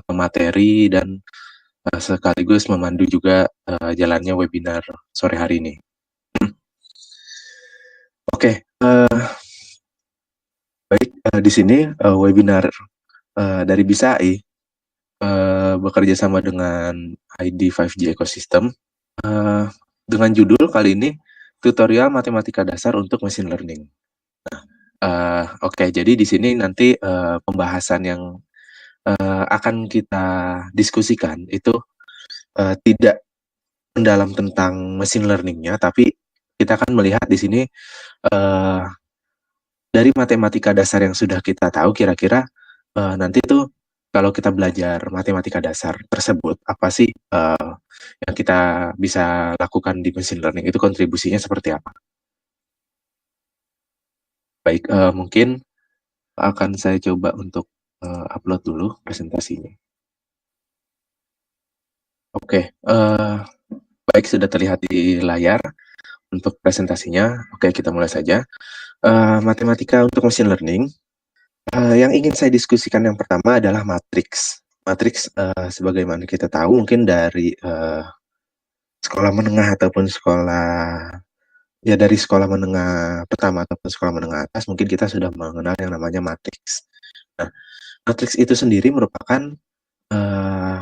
pemateri dan sekaligus memandu juga jalannya webinar sore hari ini. Oke, baik, di sini webinar dari Bisa AI bekerja sama dengan ID 5G Ecosystem dengan judul kali ini tutorial matematika dasar untuk machine learning. Oke, jadi di sini nanti pembahasan yang akan kita diskusikan itu tidak mendalam tentang machine learning-nya, tapi kita akan melihat di sini dari matematika dasar yang sudah kita tahu kira-kira nanti tuh kalau kita belajar matematika dasar tersebut apa sih yang kita bisa lakukan di machine learning itu kontribusinya seperti apa. Baik, mungkin akan saya coba untuk upload dulu presentasinya. Oke, baik sudah terlihat di layar untuk presentasinya. Oke, kita mulai saja. Matematika untuk machine learning. Yang ingin saya diskusikan yang pertama adalah matriks. Matriks, sebagaimana kita tahu mungkin dari sekolah menengah ataupun dari sekolah menengah pertama ataupun sekolah menengah atas, mungkin kita sudah mengenal yang namanya matriks. Nah, matriks itu sendiri merupakan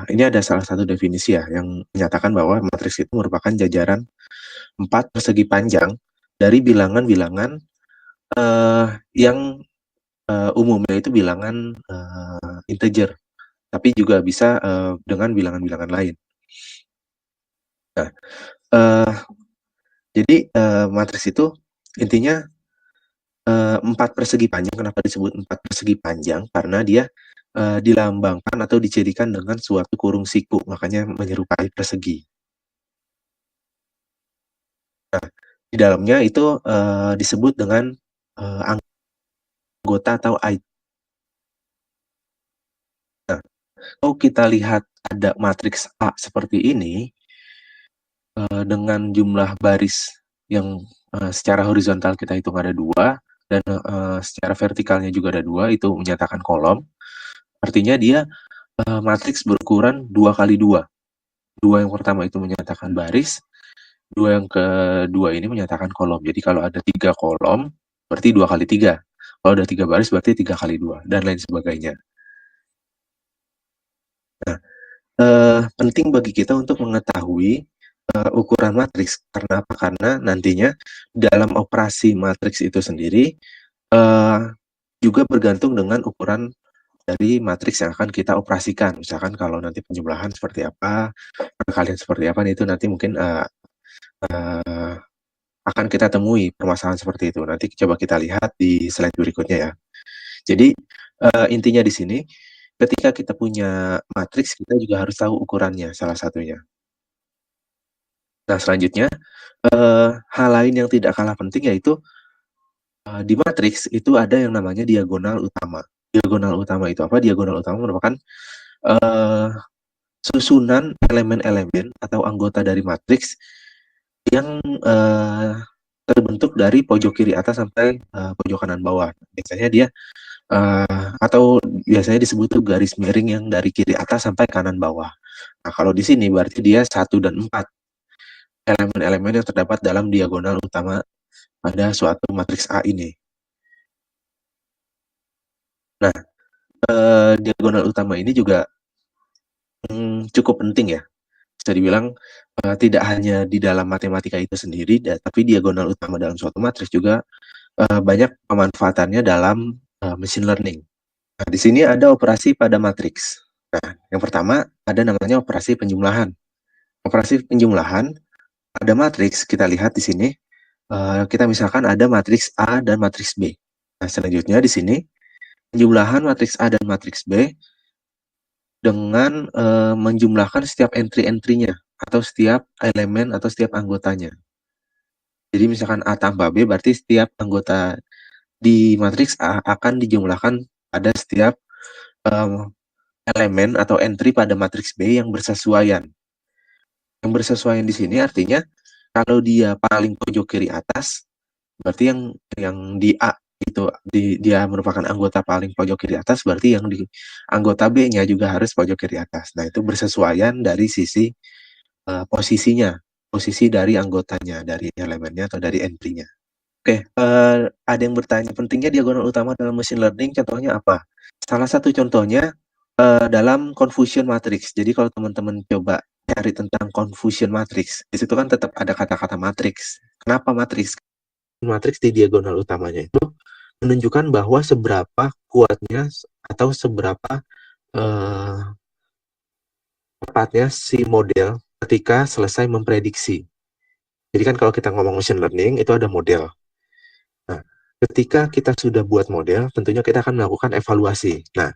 ini ada salah satu definisi ya yang menyatakan bahwa matriks itu merupakan jajaran 4 persegi panjang dari bilangan-bilangan yang umumnya itu bilangan integer, tapi juga bisa dengan bilangan-bilangan lain. Nah, jadi matriks itu intinya 4 persegi panjang. Kenapa disebut 4 persegi panjang? Karena dia dilambangkan atau dicirikan dengan suatu kurung siku, makanya menyerupai persegi. Nah, di dalamnya itu disebut dengan anggota atau IT. Nah, kalau kita lihat ada matriks A seperti ini, dengan jumlah baris yang secara horizontal kita hitung ada 2, dan secara vertikalnya juga ada 2, itu menyatakan kolom. Artinya dia matriks berukuran 2 kali 2. 2 yang pertama itu menyatakan baris, 2 yang kedua ini menyatakan kolom. Jadi kalau ada 3 kolom, berarti 2 kali 3. Kalau ada 3 baris, berarti 3 kali 2, dan lain sebagainya. Nah, penting bagi kita untuk mengetahui ukuran matriks. Karena apa? Karena nantinya dalam operasi matriks itu sendiri juga bergantung dengan ukuran dari matriks yang akan kita operasikan. Misalkan kalau nanti penjumlahan seperti apa, perkalian seperti apa, itu nanti mungkin akan kita temui permasalahan seperti itu. Nanti coba kita lihat di slide berikutnya ya. Jadi intinya di sini, ketika kita punya matriks, kita juga harus tahu ukurannya salah satunya. Nah, selanjutnya, hal lain yang tidak kalah penting yaitu di matriks itu ada yang namanya diagonal utama. Diagonal utama itu apa? Diagonal utama merupakan susunan elemen-elemen atau anggota dari matriks yang terbentuk dari pojok kiri atas sampai pojok kanan bawah. Biasanya dia atau biasanya disebut tuh garis miring yang dari kiri atas sampai kanan bawah. Nah, kalau di sini berarti dia 1 dan 4 elemen-elemen yang terdapat dalam diagonal utama pada suatu matriks A ini. Nah, diagonal utama ini juga cukup penting ya. Bisa dibilang tidak hanya di dalam matematika itu sendiri, tapi diagonal utama dalam suatu matriks juga banyak pemanfaatannya dalam machine learning. Nah, di sini ada operasi pada matriks. Nah, yang pertama ada namanya operasi penjumlahan. Operasi penjumlahan pada matriks kita lihat di sini, kita misalkan ada matriks A dan matriks B. Nah, selanjutnya di sini penjumlahan matriks A dan matriks B dengan menjumlahkan setiap entry-entry-nya atau setiap elemen atau setiap anggotanya. Jadi misalkan A tambah B berarti setiap anggota di matriks A akan dijumlahkan pada setiap elemen atau entry pada matriks B yang bersesuaian. Yang bersesuaian di sini artinya kalau dia paling pojok kiri atas, berarti yang di A itu itu dia merupakan anggota paling pojok kiri atas, berarti yang di anggota B-nya juga harus pojok kiri atas. Nah, itu bersesuaian dari sisi posisinya, posisi dari anggotanya, dari elemennya atau dari entry-nya. Oke, ada yang bertanya, pentingnya diagonal utama dalam machine learning, contohnya apa? Salah satu contohnya dalam confusion matrix. Jadi kalau teman-teman coba cari tentang confusion matrix, di situ kan tetap ada kata-kata matrix. Kenapa matrix? Matrix di diagonal utamanya itu menunjukkan bahwa seberapa kuatnya atau seberapa tepatnya si model ketika selesai memprediksi. Jadi kan kalau kita ngomong machine learning itu ada model. Nah, ketika kita sudah buat model, tentunya kita akan melakukan evaluasi. Nah,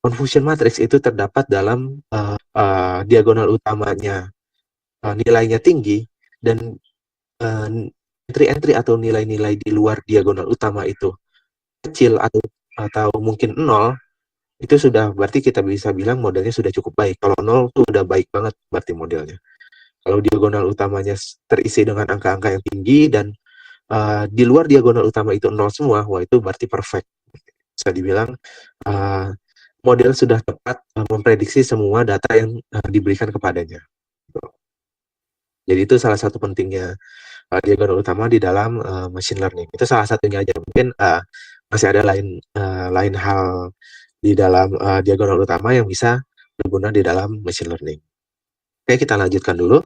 confusion matrix itu terdapat dalam diagonal utamanya nilainya tinggi dan entry-entry atau nilai-nilai di luar diagonal utama itu kecil atau mungkin nol, itu sudah berarti kita bisa bilang modelnya sudah cukup baik. Kalau nol itu udah baik banget berarti modelnya. Kalau diagonal utamanya terisi dengan angka-angka yang tinggi dan di luar diagonal utama itu nol semua, wah itu berarti perfect. Bisa dibilang model sudah tepat memprediksi semua data yang diberikan kepadanya. Jadi itu salah satu pentingnya diagonal utama di dalam machine learning. Itu salah satunya aja. Mungkin masih ada lain hal di dalam diagonal utama yang bisa berguna di dalam machine learning. Oke, kita lanjutkan dulu.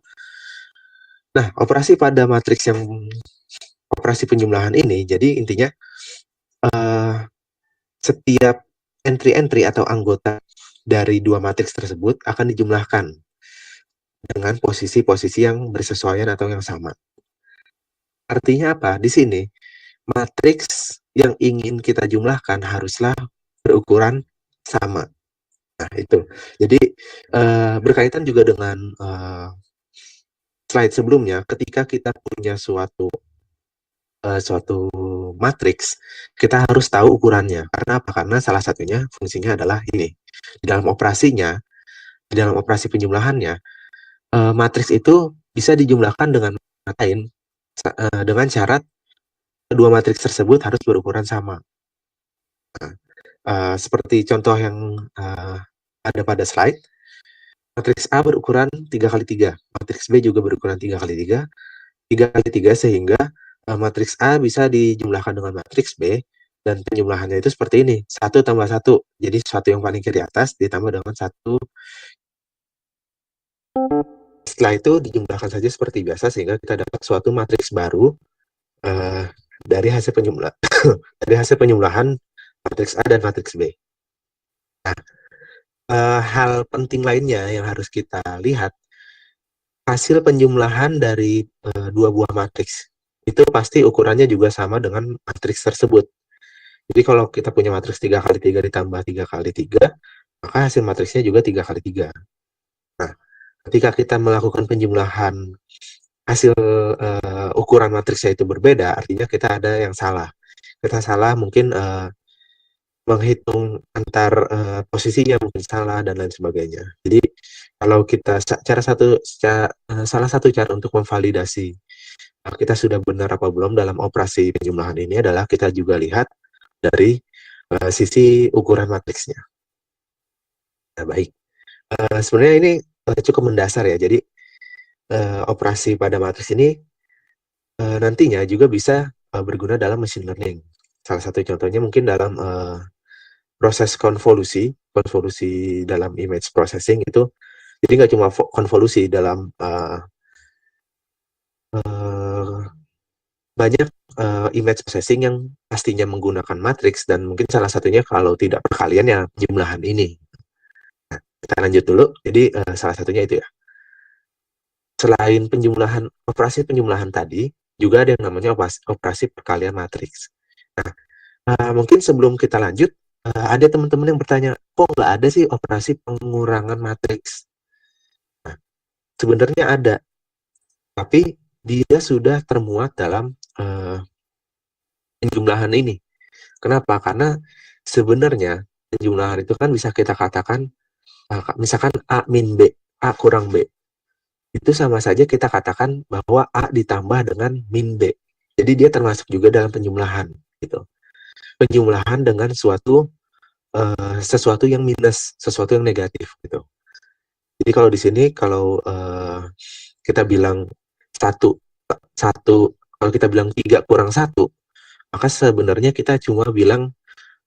Nah, operasi pada matriks yang operasi penjumlahan ini, jadi intinya setiap entry-entry atau anggota dari dua matriks tersebut akan dijumlahkan dengan posisi-posisi yang bersesuaian atau yang sama. Artinya apa? Di sini, matriks yang ingin kita jumlahkan haruslah berukuran sama. Nah, itu. Jadi, berkaitan juga dengan slide sebelumnya, ketika kita punya suatu matriks, kita harus tahu ukurannya. Karena apa? Karena salah satunya fungsinya adalah ini. Di dalam operasinya, di dalam operasi penjumlahannya, matriks itu bisa dijumlahkan dengan lain dengan syarat kedua matriks tersebut harus berukuran sama. Seperti contoh yang ada pada slide, matriks A berukuran 3x3, matriks B juga berukuran 3x3, 3x3 sehingga matriks A bisa dijumlahkan dengan matriks B, dan penjumlahannya itu seperti ini, 1 tambah 1, jadi 1 yang paling kiri atas ditambah dengan 1. Setelah itu dijumlahkan saja seperti biasa sehingga kita dapat suatu matriks baru dari hasil penjumlahan matriks A dan matriks B. Nah, hal penting lainnya yang harus kita lihat, hasil penjumlahan dari dua buah matriks itu pasti ukurannya juga sama dengan matriks tersebut. Jadi kalau kita punya matriks 3x3 ditambah 3x3, maka hasil matriksnya juga 3x3. Nah, ketika kita melakukan penjumlahan hasil ukuran matriksnya itu berbeda, artinya kita ada yang salah. Kita salah mungkin menghitung antar posisinya mungkin salah dan lain sebagainya. Jadi kalau kita salah satu cara untuk memvalidasi kita sudah benar apa belum dalam operasi penjumlahan ini adalah kita juga lihat dari sisi ukuran matriksnya. Nah, baik. Sebenarnya ini cukup mendasar ya. Jadi operasi pada matriks ini nantinya juga bisa berguna dalam machine learning. Salah satu contohnya mungkin dalam proses konvolusi dalam image processing itu. Jadi nggak cuma konvolusi dalam banyak image processing yang pastinya menggunakan matriks, dan mungkin salah satunya kalau tidak perkalian ya jumlahan ini. Nah, kita lanjut dulu. Jadi salah satunya itu ya. Selain operasi penjumlahan tadi, juga ada yang namanya operasi perkalian matriks. Nah, mungkin sebelum kita lanjut, ada teman-teman yang bertanya, kok nggak ada sih operasi pengurangan matriks? Nah, sebenarnya ada, tapi dia sudah termuat dalam penjumlahan ini. Kenapa? Karena sebenarnya penjumlahan itu kan bisa kita katakan, misalkan A min B, A kurang B. Itu sama saja kita katakan bahwa A ditambah dengan min B. Jadi dia termasuk juga dalam penjumlahan. Gitu. penjumlahan dengan sesuatu yang minus, sesuatu yang negatif gitu. Jadi kalau di sini kalau kita bilang satu satu kalau kita bilang 3 kurang 1, maka sebenarnya kita cuma bilang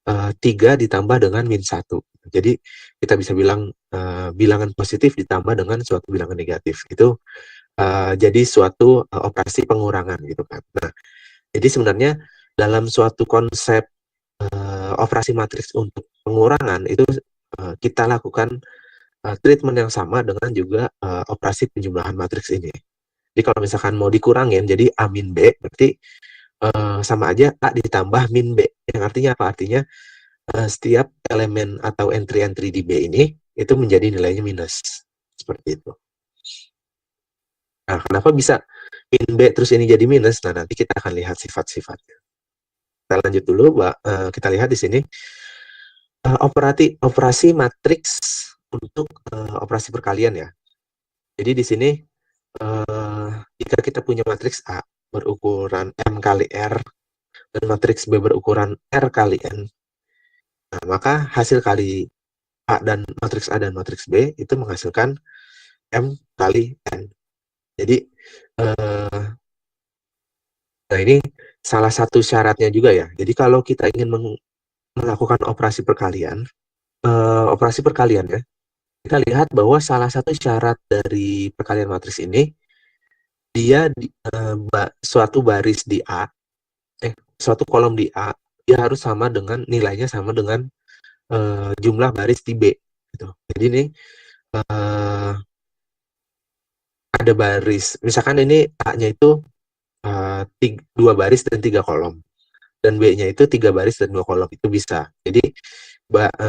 3 ditambah dengan min 1. Jadi kita bisa bilang bilangan positif ditambah dengan suatu bilangan negatif. Itu jadi suatu operasi pengurangan gitu kan. Nah, jadi sebenarnya dalam suatu konsep operasi matriks untuk pengurangan itu kita lakukan treatment yang sama dengan juga operasi penjumlahan matriks ini. Jadi kalau misalkan mau dikurangin, jadi A min B, berarti sama aja A ditambah min B. Yang artinya apa? Artinya setiap elemen atau entry-entry di B ini, itu menjadi nilainya minus. Seperti itu. Nah, kenapa bisa min B terus ini jadi minus? Nah, nanti kita akan lihat sifat-sifatnya. Kita lanjut dulu, kita lihat di sini. Operasi matriks untuk operasi perkalian ya. Jadi di sini jika kita punya matriks A berukuran M kali R dan matriks B berukuran R kali N, nah, maka hasil kali A dan matriks B itu menghasilkan M kali N. Jadi nah ini salah satu syaratnya juga ya. Jadi kalau kita ingin melakukan operasi perkalian ya, kita lihat bahwa salah satu syarat dari perkalian matriks ini, dia suatu baris di A, suatu kolom di A, dia harus sama dengan nilainya sama dengan jumlah baris di B. Gitu. Jadi ini ada baris, misalkan ini A-nya itu 2 baris dan 3 kolom, dan B-nya itu 3 baris dan 2 kolom, itu bisa. Jadi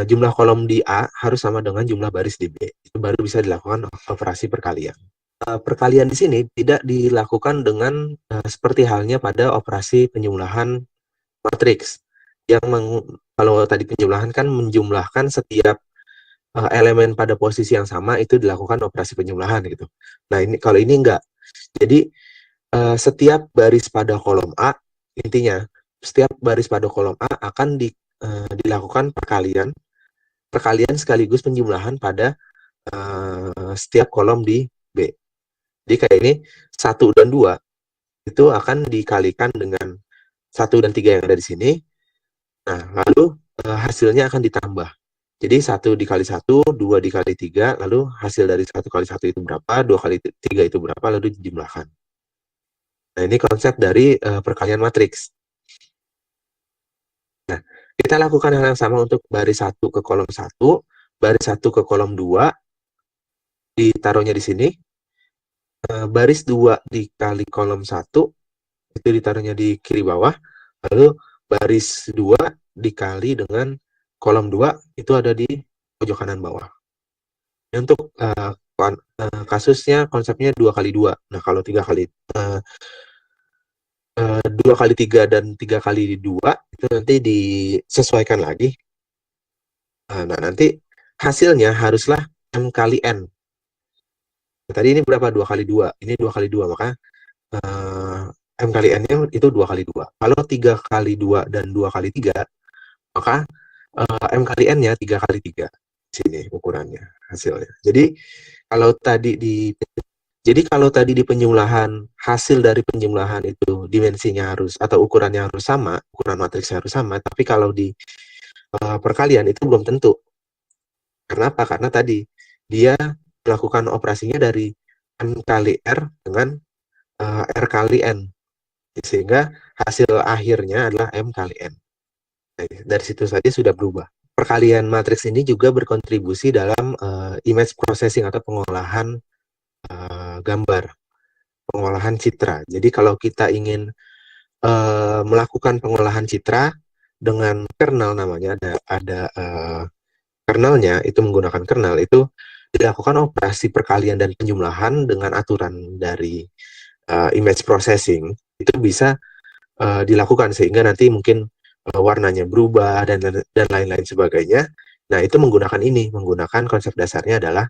jumlah kolom di A harus sama dengan jumlah baris di B, itu baru bisa dilakukan operasi perkalian. Perkalian di sini tidak dilakukan dengan seperti halnya pada operasi penjumlahan matriks. Kalau tadi penjumlahan kan menjumlahkan setiap elemen pada posisi yang sama, itu dilakukan operasi penjumlahan gitu. Nah, kalau ini enggak. Jadi setiap baris pada kolom A, intinya setiap baris pada kolom A akan dilakukan perkalian sekaligus penjumlahan pada setiap kolom di B. Jadi kayak ini 1 dan 2 itu akan dikalikan dengan 1 dan 3 yang ada di sini. Nah, lalu hasilnya akan ditambah. Jadi 1 dikali 1, 2 dikali 3, lalu hasil dari 1 kali 1 itu berapa, 2 kali 3 itu berapa, lalu dijumlahkan. Nah, ini konsep dari perkalian matriks. Nah, kita lakukan hal yang sama untuk baris 1 ke kolom 1, baris 1 ke kolom 2, ditaruhnya di sini. Baris 2 dikali kolom 1, itu ditaruhnya di kiri bawah, lalu baris 2 dikali dengan kolom 2, itu ada di pojok kanan bawah. Untuk kasusnya, konsepnya 2 kali 2. Nah, kalau 2 kali 3 dan 3 kali 2, itu nanti disesuaikan lagi. Nah, nanti hasilnya haruslah M kali N. Nah, tadi ini berapa? 2 kali 2. Ini 2 kali 2, maka M kali N-nya itu 2 kali 2. Kalau 3 kali 2 dan 2 kali 3, maka M kali N-nya 3 kali 3. Sini ukurannya, hasilnya. Jadi kalau tadi di penjumlahan, hasil dari penjumlahan itu dimensinya harus, atau ukurannya harus sama, ukuran matriksnya harus sama, tapi kalau di perkalian itu belum tentu. Kenapa? Karena tadi dia melakukan operasinya dari M kali R dengan R kali N, sehingga hasil akhirnya adalah M kali N. Nah, dari situ saja sudah berubah. Perkalian matriks ini juga berkontribusi dalam image processing atau pengolahan gambar, pengolahan citra. Jadi kalau kita ingin melakukan pengolahan citra dengan kernel, namanya ada kernelnya, itu menggunakan kernel, itu dilakukan operasi perkalian dan penjumlahan dengan aturan dari image processing, itu bisa dilakukan sehingga nanti mungkin warnanya berubah dan lain-lain sebagainya. Nah, itu menggunakan konsep dasarnya adalah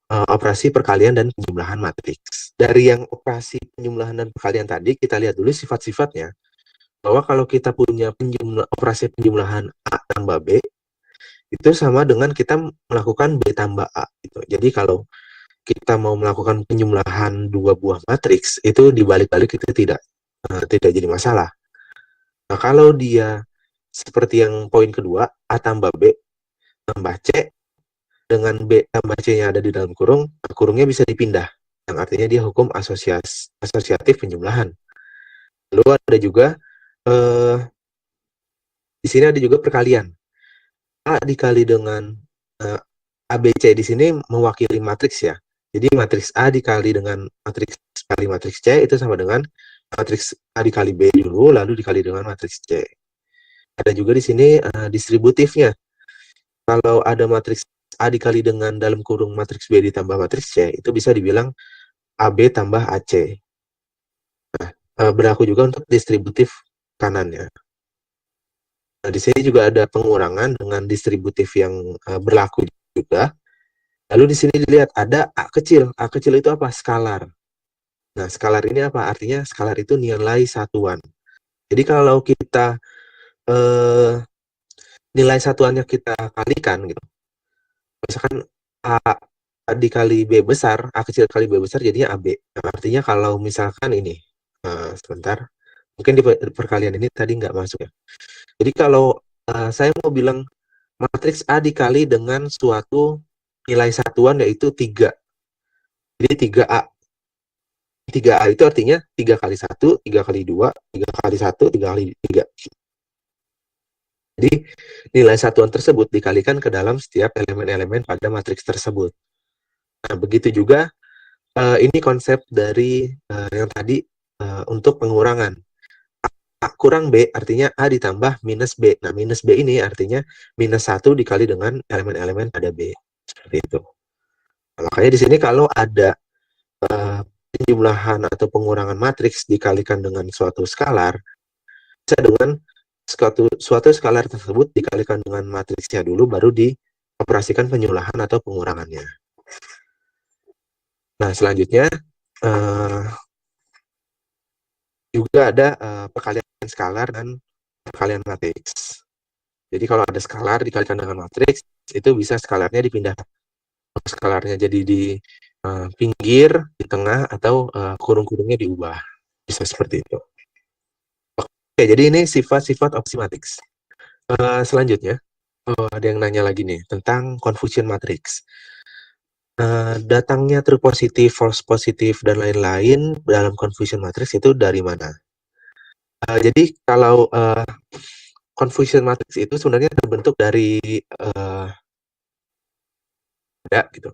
operasi perkalian dan penjumlahan matriks. Dari yang operasi penjumlahan dan perkalian tadi, kita lihat dulu sifat-sifatnya. bahwa kalau kita punya operasi penjumlahan A tambah B, itu sama dengan kita melakukan B tambah A gitu. Jadi kalau kita mau melakukan penjumlahan dua buah matriks, itu dibalik-balik itu tidak jadi masalah. Nah, kalau dia seperti yang poin kedua, A tambah B tambah C dengan B tambah C-nya ada di dalam kurung, kurungnya bisa dipindah. Yang artinya dia hukum asosiatif penjumlahan. Lalu ada juga eh, di sini ada juga perkalian. A dikali dengan eh, ABC di sini mewakili matriks ya. Jadi matriks A dikali dengan matriks kali matriks C itu sama dengan matriks A dikali B dulu, lalu dikali dengan matriks C. Ada juga di sini distributifnya. Kalau ada matriks A dikali dengan dalam kurung matriks B ditambah matriks C, itu bisa dibilang AB tambah AC. Nah, berlaku juga untuk distributif kanannya. Nah, di sini juga ada pengurangan dengan distributif yang berlaku juga. Lalu di sini dilihat ada A kecil. A kecil itu apa? Skalar. Nah, skalar ini apa? Artinya skalar itu nilai satuan. Jadi kalau kita eh, nilai satuannya kita kalikan gitu. Misalkan A, A dikali B besar, A kecil kali B besar jadinya AB. Nah, artinya kalau misalkan ini, sebentar, mungkin di perkalian ini tadi nggak masuk ya. Jadi kalau saya mau bilang matriks A dikali dengan suatu nilai satuan yaitu 3. Jadi 3A. 3A itu artinya 3 kali 1, 3 kali 2, 3 kali 1, 3 kali 3. Jadi nilai satuan tersebut dikalikan ke dalam setiap elemen-elemen pada matriks tersebut. Nah, begitu juga ini konsep dari yang tadi untuk pengurangan. A kurang B artinya A ditambah minus B. Nah, minus B ini artinya minus 1 dikali dengan elemen-elemen pada B. Seperti itu. Nah, makanya di sini kalau ada penjumlahan atau pengurangan matriks dikalikan dengan suatu skalar, bisa dengan suatu skalar tersebut dikalikan dengan matriksnya dulu, baru dioperasikan penjumlahan atau pengurangannya. Nah, selanjutnya juga ada perkalian skalar dan perkalian matriks. Jadi kalau ada skalar dikalikan dengan matriks, itu bisa skalarnya dipindah. Skalarnya jadi di pinggir, di tengah, atau kurung-kurungnya diubah. Bisa seperti itu. Oke, jadi ini sifat-sifat opsi matriks. Selanjutnya, ada yang nanya lagi nih tentang confusion matrix. Datangnya true positif, false positif, dan lain-lain dalam confusion matrix itu dari mana? Jadi kalau confusion matrix itu sebenarnya terbentuk dari ada gitu.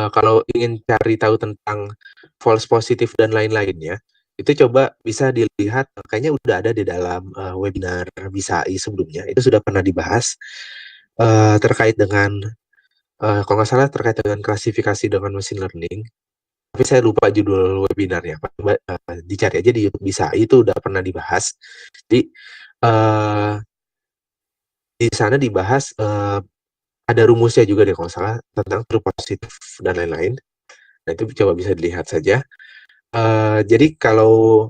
Kalau ingin cari tahu tentang false positif dan lain-lainnya, itu coba bisa dilihat, kayaknya udah ada di dalam webinar BISAI sebelumnya. Itu sudah pernah dibahas terkait dengan kalau nggak salah terkait dengan klasifikasi dengan machine learning. Tapi saya lupa judul webinarnya. Dicari aja di YouTube BISAI, itu udah pernah dibahas. Jadi di sana dibahas ada rumusnya juga deh kalau salah tentang true positif dan lain-lain. Nah, itu coba bisa dilihat saja. Jadi kalau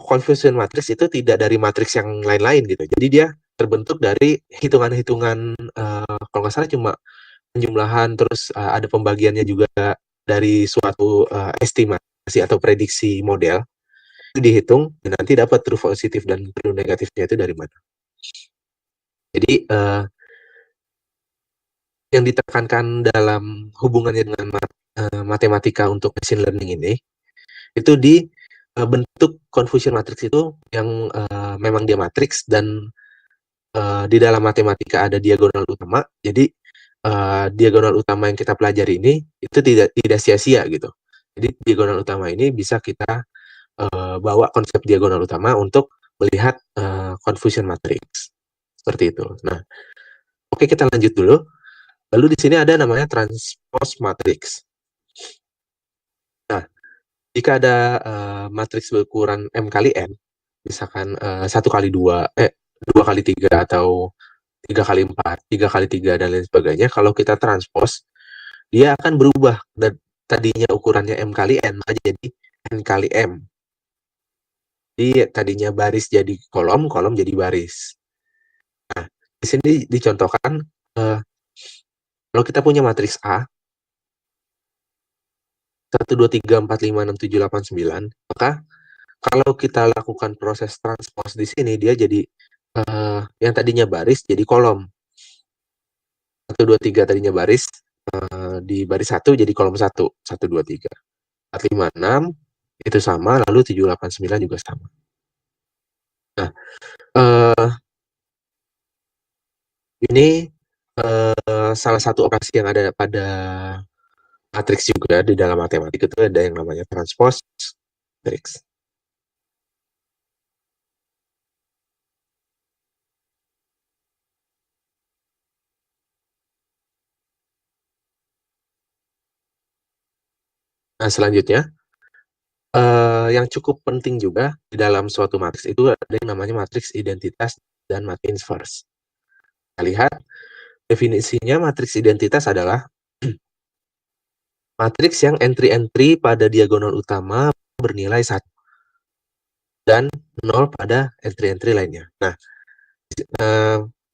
confusion matrix itu tidak dari matriks yang lain-lain gitu. Jadi dia terbentuk dari hitungan-hitungan kalau nggak salah cuma penjumlahan, terus ada pembagiannya juga dari suatu estimasi atau prediksi model. Itu dihitung dan nanti dapat true positif dan true negatifnya itu dari mana. Jadi yang ditekankan dalam hubungannya dengan matematika untuk machine learning ini itu di bentuk confusion matrix itu yang memang dia matriks dan di dalam matematika ada diagonal utama. Jadi diagonal utama yang kita pelajari ini itu tidak sia-sia gitu. Jadi diagonal utama ini bisa kita bawa konsep diagonal utama untuk melihat confusion matrix. Seperti itu. Nah, oke, kita lanjut dulu. Lalu di sini ada namanya transpose matrix. Nah, jika ada matriks berukuran M kali N, misalkan 1 kali 2, 2 kali 3, atau 3 kali 4, 3 kali 3, dan lain sebagainya, kalau kita transpose, dia akan berubah. Dan tadinya ukurannya M kali N, jadi N kali M. Jadi tadinya baris jadi kolom, kolom jadi baris. Nah, di sini dicontohkan, kalau kita punya matriks A, 1, 2, 3, 4, 5, 6, 7, 8, 9, maka kalau kita lakukan proses transpose di sini, dia jadi, yang tadinya baris jadi kolom. 1, 2, 3 tadinya baris, di baris 1 jadi kolom 1, 1, 2, 3. 4, 5, 6 itu sama, lalu 7, 8, 9 juga sama. Nah, ini salah satu operasi yang ada pada matriks juga di dalam matematik itu ada yang namanya transpose matriks. Nah, selanjutnya, yang cukup penting juga di dalam suatu matriks itu ada yang namanya matriks identitas dan matriks inverse. Kita lihat definisinya matriks identitas adalah matriks yang entry-entry pada diagonal utama bernilai 1 dan 0 pada entry-entry lainnya. Nah,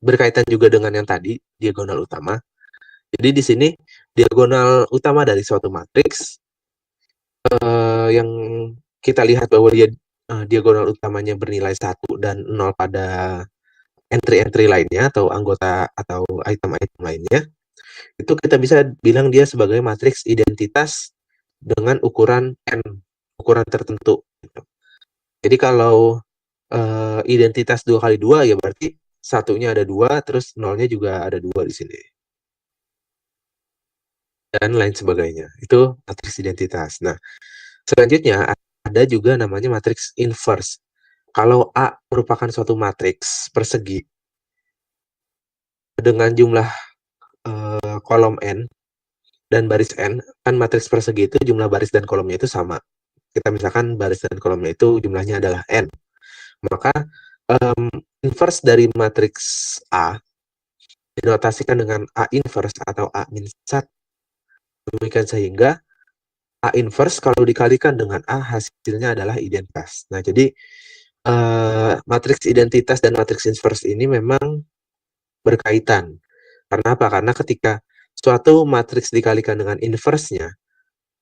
berkaitan juga dengan yang tadi, diagonal utama. Jadi di sini diagonal utama dari suatu matriks yang kita lihat bahwa dia diagonal utamanya bernilai 1 dan 0 pada entry-entry lainnya atau anggota atau item-item lainnya, itu kita bisa bilang dia sebagai matriks identitas dengan ukuran n, ukuran tertentu. Jadi kalau identitas 2 kali 2 ya berarti satunya ada 2, terus nolnya juga ada 2 di sini. Dan lain sebagainya. Itu matriks identitas. Nah, selanjutnya ada juga namanya matriks inverse. Kalau A merupakan suatu matriks persegi dengan jumlah kolom n dan baris n, kan matriks persegi itu jumlah baris dan kolomnya itu sama. Kita misalkan baris dan kolomnya itu jumlahnya adalah n. Maka inverse dari matriks A dinotasikan dengan A inverse atau A min 1. Demikian sehingga A inverse kalau dikalikan dengan A hasilnya adalah identitas. Nah, jadi matriks identitas dan matriks inverse ini memang berkaitan. Karena apa? Karena ketika suatu matriks dikalikan dengan inverse-nya,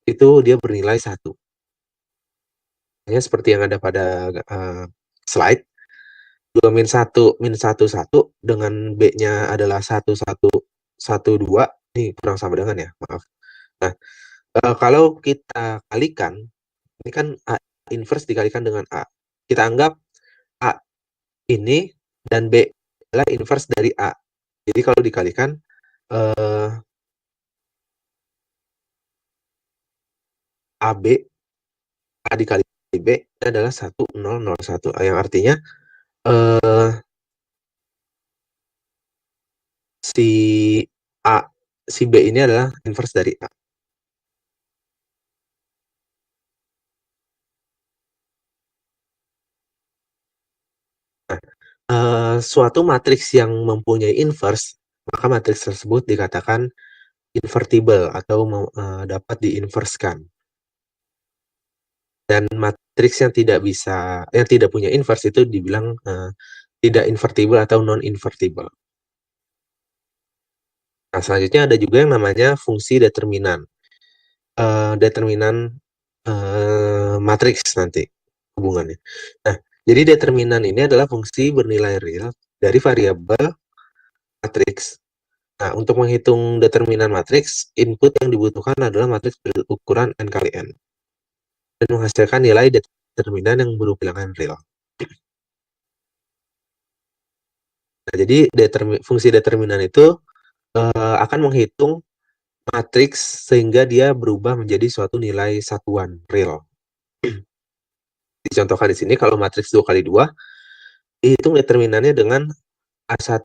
itu dia bernilai 1. Ya, seperti yang ada pada slide, 2 min 1 min 1, 1 dengan B-nya adalah 1, 1, 1, 2. Ini kurang sama dengan ya, maaf. Nah, kalau kita kalikan, ini kan A inverse dikalikan dengan A. Kita anggap A ini dan B adalah inverse dari A. Jadi kalau dikalikan, AB, A dikali B adalah 1, 0, 0, 1. Yang artinya, si A, si B ini adalah inverse dari A. Suatu matriks yang mempunyai inverse, maka matriks tersebut dikatakan invertible atau dapat diinverskan. Dan matriks yang tidak punya inverse itu dibilang tidak invertible atau non-invertible. Nah, selanjutnya ada juga yang namanya fungsi determinan. Determinan matriks nanti hubungannya. Nah, jadi determinan ini adalah fungsi bernilai real dari variabel matriks. Nah, untuk menghitung determinan matriks, input yang dibutuhkan adalah matriks berukuran n kali n dan menghasilkan nilai determinan yang berupa bilangan real. Nah, jadi fungsi determinan itu akan menghitung matriks sehingga dia berubah menjadi suatu nilai satuan real. Dicontohkan di sini kalau matriks 2 kali 2, dihitung determinannya dengan A1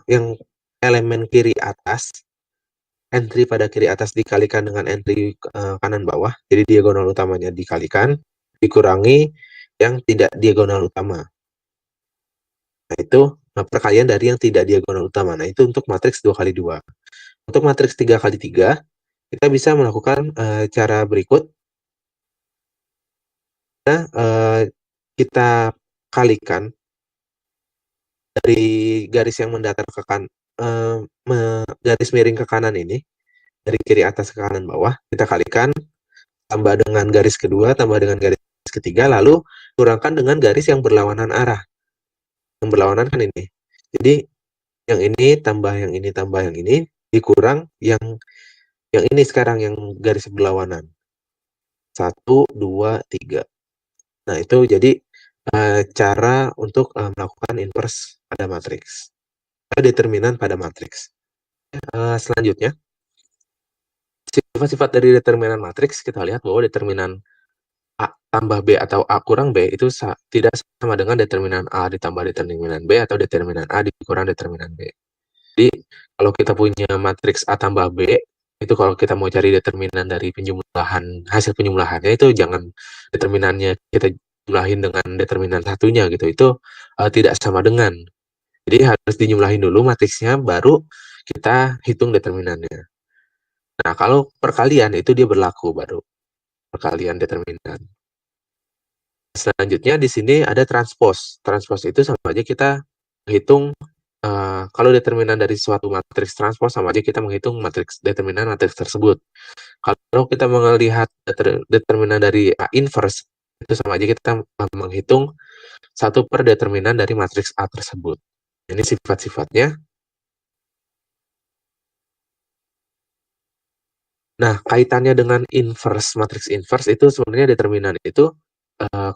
yang elemen kiri atas, entry pada kiri atas dikalikan dengan entry kanan bawah, jadi diagonal utamanya dikalikan, dikurangi yang tidak diagonal utama. Nah, itu perkalian dari yang tidak diagonal utama. Nah, itu untuk matriks 2 kali 2. Untuk matriks 3 kali 3, kita bisa melakukan cara berikut. kita kalikan dari garis yang mendatar ke garis miring ke kanan ini, dari kiri atas ke kanan bawah, kita kalikan, tambah dengan garis kedua, tambah dengan garis ketiga, lalu kurangkan dengan garis yang berlawanan arah. Yang berlawanan kan ini. Jadi yang ini tambah yang ini tambah yang ini dikurang yang ini sekarang yang garis berlawanan. 1, 2, 3. Nah, itu jadi cara untuk melakukan inverse pada matriks. Determinan pada matriks. Selanjutnya, sifat-sifat dari determinan matriks, kita lihat bahwa determinan A tambah B atau A kurang B itu tidak sama dengan determinan A ditambah determinan B atau determinan A dikurang determinan B. Jadi, kalau kita punya matriks A tambah B, itu kalau kita mau cari determinan dari hasil penjumlahannya itu jangan determinannya kita jumlahin dengan determinan satunya gitu, itu tidak sama dengan. Jadi harus dijumlahin dulu matriksnya, baru kita hitung determinannya. Nah, kalau perkalian itu dia berlaku baru, perkalian determinan. Selanjutnya di sini ada transpose. Transpose itu sama aja kita hitung kalau determinan dari suatu matriks transpose sama aja kita menghitung determinan matriks tersebut. Kalau kita melihat determinan dari A inverse, itu sama aja kita menghitung satu per determinan dari matriks A tersebut. Ini sifat-sifatnya. Nah, kaitannya dengan inverse, matriks inverse itu sebenarnya determinan itu,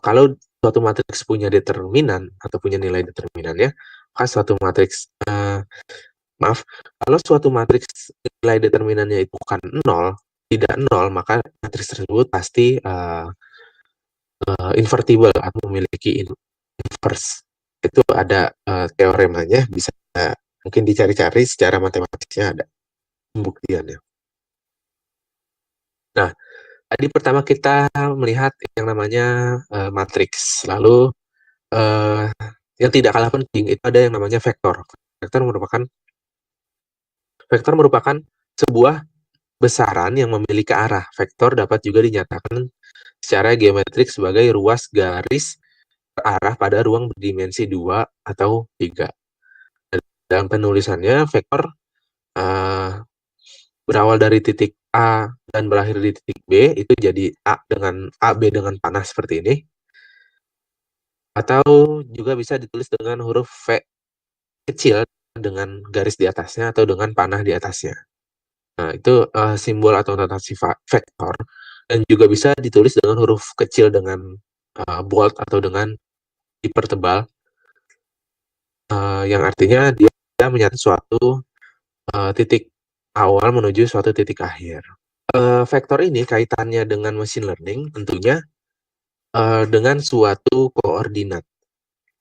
kalau suatu matriks punya determinan atau punya nilai determinannya, maka suatu matriks, kalau suatu matriks nilai determinannya itu bukan 0, tidak 0, maka matriks tersebut pasti invertible atau memiliki inverse. Itu ada teoremanya, bisa mungkin dicari-cari secara matematisnya, ada pembuktiannya. Nah, tadi pertama kita melihat yang namanya matriks. Lalu yang tidak kalah penting itu ada yang namanya vektor. Vektor merupakan sebuah besaran yang memiliki arah. Vektor dapat juga dinyatakan secara geometrik sebagai ruas garis berarah pada ruang berdimensi 2 atau 3. Dalam penulisannya, vektor berawal dari titik A dan berakhir di titik B, itu jadi AB dengan panah seperti ini. Atau juga bisa ditulis dengan huruf V kecil dengan garis di atasnya atau dengan panah di atasnya. Nah, itu simbol atau notasi vektor. Dan juga bisa ditulis dengan huruf kecil dengan bold atau dengan dipertebal, yang artinya dia menyatakan suatu titik awal menuju suatu titik akhir. Vektor ini kaitannya dengan machine learning tentunya dengan suatu koordinat.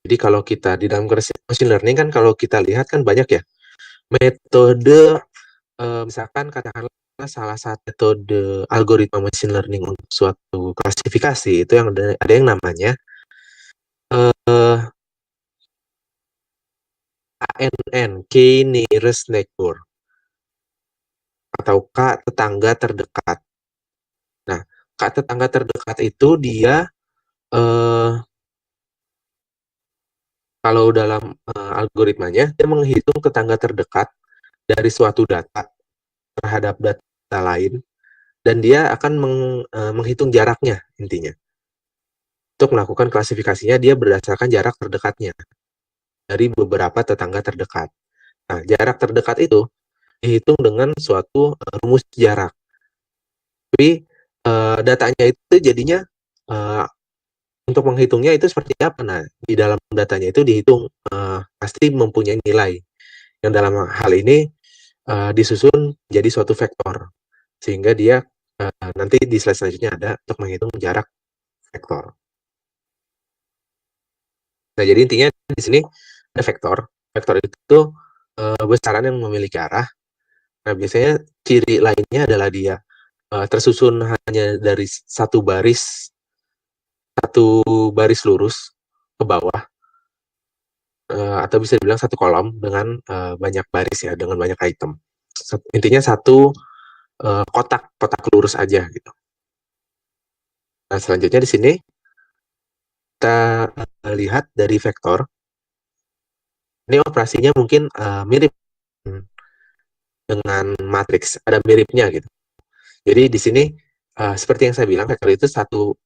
Jadi kalau kita di dalam machine learning kan kalau kita lihat kan banyak ya metode, misalkan katakanlah salah satu metode algoritma machine learning untuk suatu klasifikasi itu yang ada yang namanya KNN, K nearest neighbor, atau K tetangga terdekat. Nah, K tetangga terdekat itu dia kalau dalam algoritmanya dia menghitung tetangga terdekat dari suatu data terhadap data lain, dan dia akan menghitung jaraknya intinya. Untuk melakukan klasifikasinya dia berdasarkan jarak terdekatnya dari beberapa tetangga terdekat. Nah, jarak terdekat itu dihitung dengan suatu rumus jarak. Tapi datanya itu jadinya untuk menghitungnya itu seperti apa? Nah, di dalam datanya itu dihitung pasti mempunyai nilai yang dalam hal ini disusun jadi suatu vektor, sehingga dia nanti di slide selanjutnya ada untuk menghitung jarak vektor. Nah, jadi intinya di sini ada vektor. Vektor itu besaran yang memiliki arah. Nah, biasanya ciri lainnya adalah dia tersusun hanya dari satu baris lurus ke bawah, atau bisa dibilang satu kolom dengan banyak baris ya, dengan banyak item. Intinya satu kotak lurus aja gitu. Nah, selanjutnya di sini kita lihat dari vektor, ini operasinya mungkin mirip dengan matriks, ada miripnya gitu. Jadi di sini seperti yang saya bilang, vektor itu satu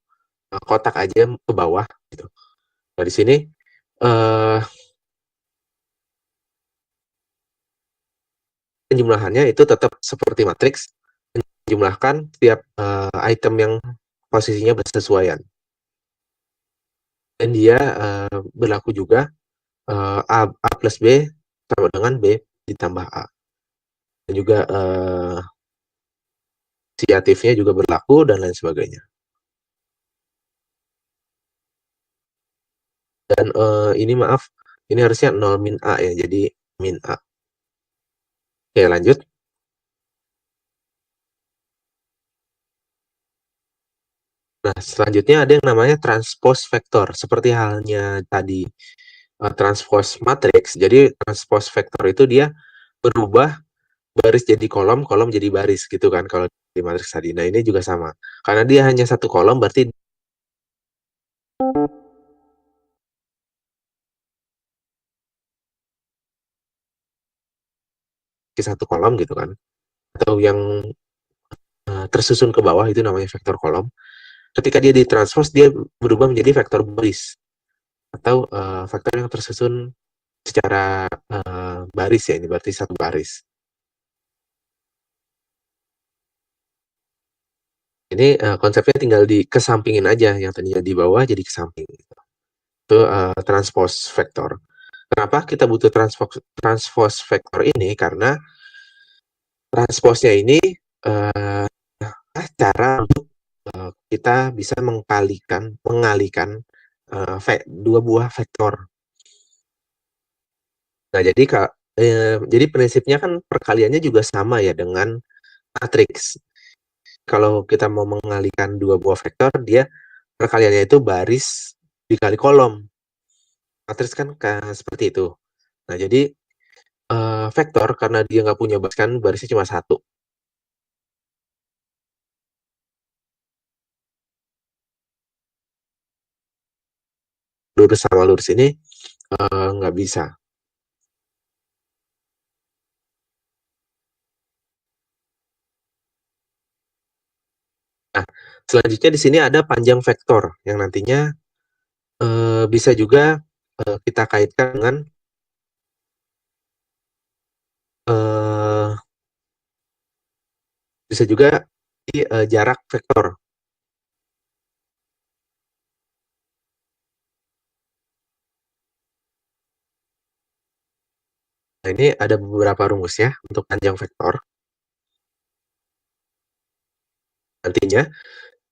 kotak aja ke bawah gitu. Nah di sini penjumlahannya itu tetap seperti matriks, menjumlahkan setiap item yang posisinya bersesuaian. Dan dia berlaku juga A plus B sama dengan B ditambah A. Dan juga asosiatifnya juga berlaku dan lain sebagainya. Dan ini maaf, ini harusnya 0 min A ya, jadi min A. Oke, lanjut. Nah, selanjutnya ada yang namanya transpose vektor. Seperti halnya tadi transpose matriks, jadi transpose vektor itu dia berubah baris jadi kolom, kolom jadi baris gitu kan kalau di matriks tadi. Nah, ini juga sama. Karena dia hanya satu kolom, berarti di satu kolom gitu kan. Atau yang tersusun ke bawah itu namanya vektor kolom. Ketika dia ditranspose, dia berubah menjadi vektor baris. Atau vektor yang tersusun secara baris ya, ini berarti satu baris. Ini konsepnya tinggal dikesampingin aja, yang tadinya di bawah jadi ke samping. Itu transpose vektor. Kenapa kita butuh transpose vektor ini? Karena transpose-nya ini cara untuk kita bisa mengalihkan dua buah vektor. Nah, jadi prinsipnya kan perkaliannya juga sama ya dengan matriks. Kalau kita mau mengalihkan dua buah vektor, dia perkaliannya itu baris dikali kolom. Matriks kan seperti itu. Nah, jadi vektor karena dia nggak punya baris kan barisnya cuma satu. Lurus sama lurus ini nggak bisa. Nah, selanjutnya di sini ada panjang vektor yang nantinya bisa juga kita kaitkan dengan bisa juga di jarak vektor. Nah, ini ada beberapa rumusnya untuk panjang vektor. Nantinya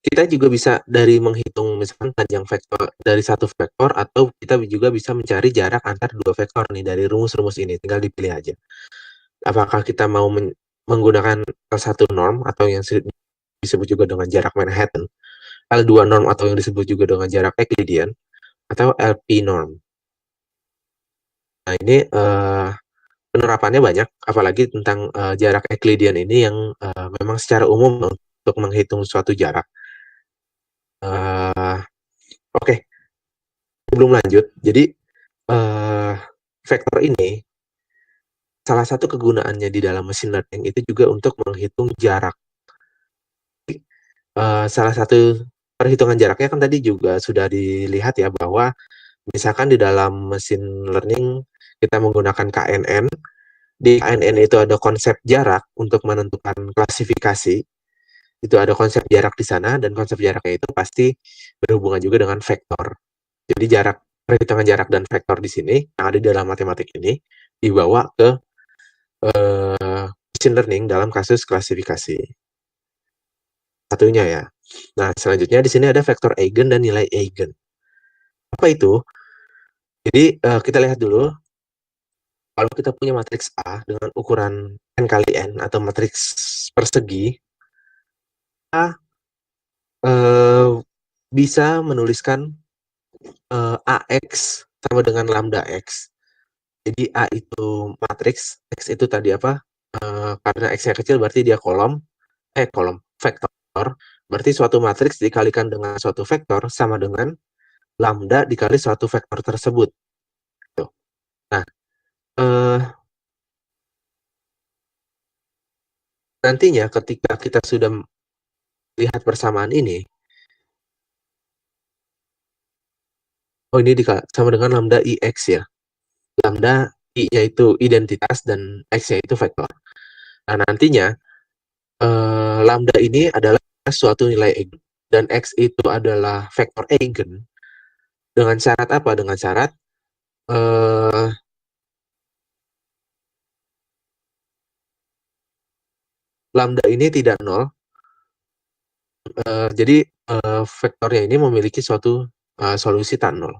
kita juga bisa dari menghitung misalkan panjang vektor dari satu vektor, atau kita juga bisa mencari jarak antar dua vektor nih dari rumus-rumus ini, tinggal dipilih aja. Apakah kita mau menggunakan satu norm atau yang disebut juga dengan jarak Manhattan, L2 norm atau yang disebut juga dengan jarak Euclidean, atau LP norm. Nah, ini penerapannya banyak, apalagi tentang jarak Euclidean ini yang memang secara umum untuk menghitung suatu jarak. Oke, sebelum lanjut, jadi vektor ini salah satu kegunaannya di dalam machine learning itu juga untuk menghitung jarak. Salah satu perhitungan jaraknya kan tadi juga sudah dilihat ya, bahwa misalkan di dalam machine learning kita menggunakan KNN. Di KNN itu ada konsep jarak untuk menentukan klasifikasi. Itu ada konsep jarak di sana, dan konsep jaraknya itu pasti berhubungan juga dengan vektor. Jadi perhitungan jarak dan vektor di sini yang ada di dalam matematik ini dibawa ke machine learning dalam kasus klasifikasi. Satunya ya. Nah, selanjutnya di sini ada vektor eigen dan nilai eigen. Apa itu? Jadi kita lihat dulu, kalau kita punya matriks A dengan ukuran n kali n atau matriks persegi, kita bisa menuliskan AX sama dengan lambda X. Jadi A itu matriks, X itu tadi apa? Karena X-nya kecil berarti dia kolom vektor. Berarti suatu matriks dikalikan dengan suatu vektor sama dengan lambda dikali suatu vektor tersebut. Tuh. Nah, eh, nantinya ketika kita sudah lihat persamaan ini, oh ini sama dengan lambda IX ya. Lambda I-nya itu identitas dan X-nya itu vektor. Nah, nantinya lambda ini adalah suatu nilai eigen dan X itu adalah vektor eigen dengan syarat apa? Dengan syarat eh, lambda ini tidak nol. Jadi vektornya ini memiliki suatu solusi tak nol.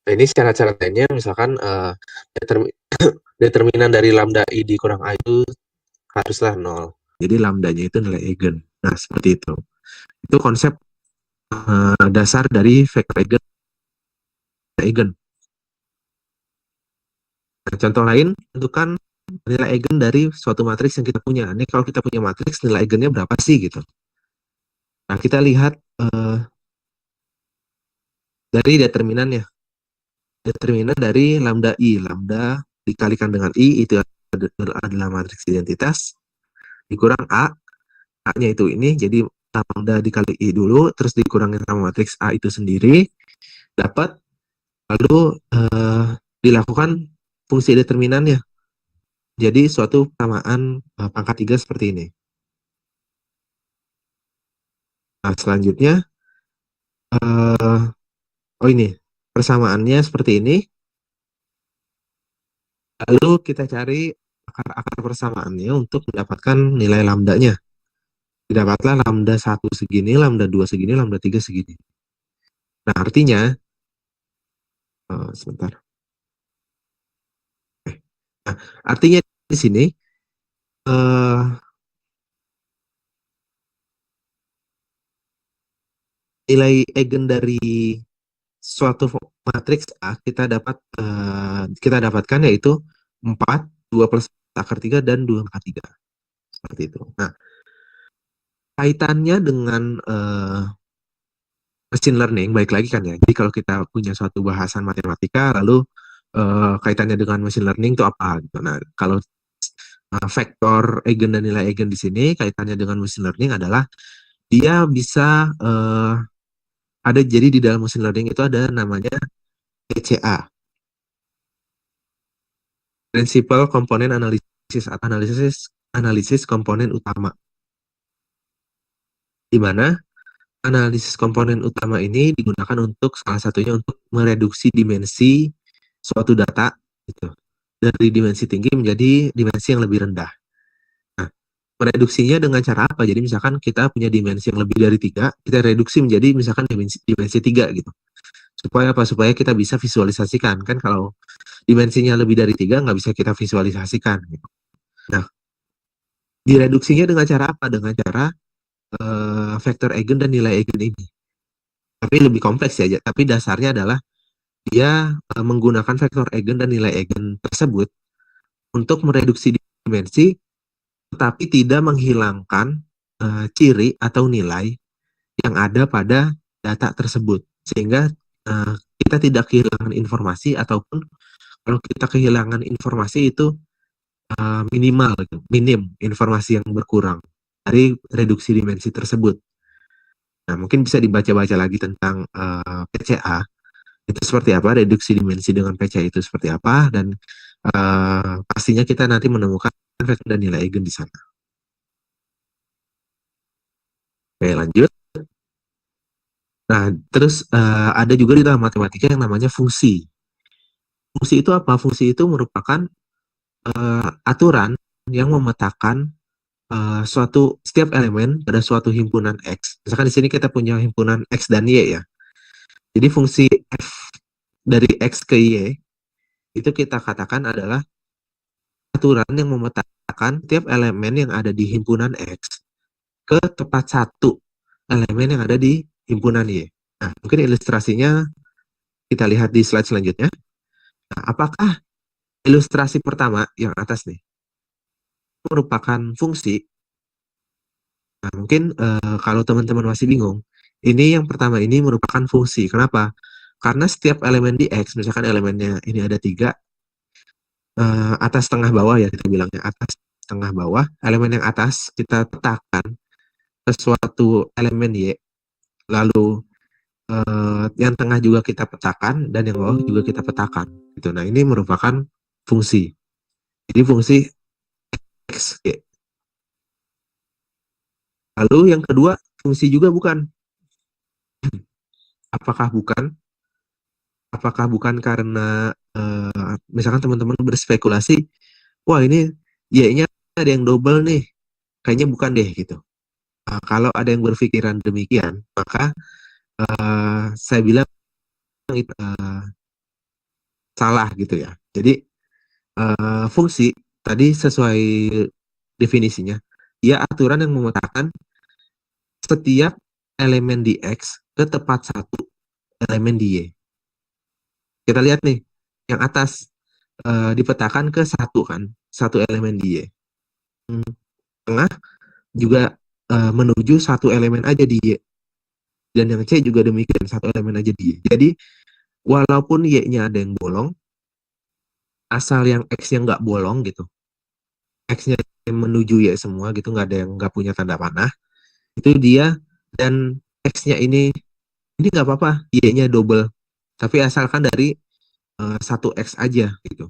Nah, ini syarat-syarat lainnya misalkan determinan dari lambda I dikurang A itu haruslah nol. Jadi lambdanya itu nilai eigen. Nah, seperti itu. Itu konsep dasar dari vektor eigen. Nah, contoh lain, tentukan nilai eigen dari suatu matriks yang kita punya. Ini kalau kita punya matriks, nilai eigennya berapa sih gitu. Nah, kita lihat dari determinannya. Determinan dari lambda I. Lambda dikalikan dengan I, itu adalah matriks identitas, dikurang A. A-nya itu ini, jadi lambda dikali I dulu, terus dikurangin sama matriks A itu sendiri, dapat, lalu dilakukan fungsi determinannya. Jadi suatu persamaan pangkat 3 seperti ini. Nah, selanjutnya, oh ini, persamaannya seperti ini. Lalu kita cari akar-akar persamaannya untuk mendapatkan nilai lambdanya. Didapatlah lambda 1 segini, lambda 2 segini, lambda 3 segini. Nah, artinya, sebentar. Nah, artinya di sini, nilai eigen dari suatu matriks A kita dapatkan yaitu 4, 2 plus akar 3, dan 2 akar 3. Seperti itu. Nah, kaitannya dengan machine learning, baik lagi kan ya. Jadi kalau kita punya suatu bahasan matematika, lalu kaitannya dengan machine learning itu apa? Gitu. Nah, kalau vektor eigen dan nilai eigen di sini kaitannya dengan machine learning adalah dia bisa ada, jadi di dalam machine learning itu ada namanya PCA, Principal Component Analysis atau analisis komponen utama, di mana analisis komponen utama ini digunakan untuk salah satunya untuk mereduksi dimensi suatu data gitu, dari dimensi tinggi menjadi dimensi yang lebih rendah. Nah, mereduksinya dengan cara apa? Jadi misalkan kita punya dimensi yang lebih dari 3, kita reduksi menjadi misalkan dimensi 3 gitu. Supaya apa? Supaya kita bisa visualisasikan. Kan kalau dimensinya lebih dari 3 nggak bisa kita visualisasikan gitu. Nah, direduksinya dengan cara apa? Dengan cara vektor eigen dan nilai eigen ini. Tapi lebih kompleks ya, tapi dasarnya adalah dia menggunakan vektor eigen dan nilai eigen tersebut untuk mereduksi dimensi, tetapi tidak menghilangkan ciri atau nilai yang ada pada data tersebut. Sehingga kita tidak kehilangan informasi, ataupun kalau kita kehilangan informasi itu minimal, minim informasi yang berkurang dari reduksi dimensi tersebut. Nah, mungkin bisa dibaca-baca lagi tentang PCA, itu seperti apa, reduksi dimensi dengan PCA itu seperti apa, dan pastinya kita nanti menemukan vektor dan nilai eigen di sana. Oke, lanjut. Nah, terus ada juga di dalam matematika yang namanya fungsi. Fungsi itu apa? Fungsi itu merupakan aturan yang memetakan suatu setiap elemen pada suatu himpunan X. Misalkan di sini kita punya himpunan X dan Y ya. Jadi fungsi f dari X ke Y itu kita katakan adalah aturan yang memetakan setiap elemen yang ada di himpunan X ke tepat satu elemen yang ada di himpunan Y. Nah, mungkin ilustrasinya kita lihat di slide selanjutnya. Nah, apakah ilustrasi pertama yang atas nih merupakan fungsi? Nah, mungkin kalau teman-teman masih bingung, Ini yang pertama ini merupakan fungsi. Kenapa? Karena setiap elemen di X, misalkan elemennya ini ada tiga, atas tengah bawah ya kita bilangnya atas tengah bawah, elemen yang atas kita petakan ke suatu elemen Y, lalu yang tengah juga kita petakan dan yang bawah juga kita petakan. Gitu. Nah ini merupakan fungsi. Jadi fungsi X, Y. Lalu yang kedua fungsi juga bukan. Apakah bukan? Apakah bukan karena misalkan teman-teman berspekulasi, wah ini Y-nya ada yang double nih, kayaknya bukan deh gitu. Kalau ada yang berpikiran demikian, maka saya bilang itu salah gitu ya. Jadi fungsi tadi sesuai definisinya, ya aturan yang memetakan setiap elemen di X ke tepat satu elemen di Y. Kita lihat nih, yang atas dipetakan ke satu kan, satu elemen di Y. Tengah juga menuju satu elemen aja di Y. Dan yang C juga demikian, satu elemen aja di Y. Jadi, walaupun Y-nya ada yang bolong, asal yang X-nya nggak bolong gitu, X-nya menuju Y semua gitu, nggak ada yang nggak punya tanda panah, itu dia, dan X-nya ini nggak apa-apa, Y-nya double. Tapi asalkan dari satu X aja gitu.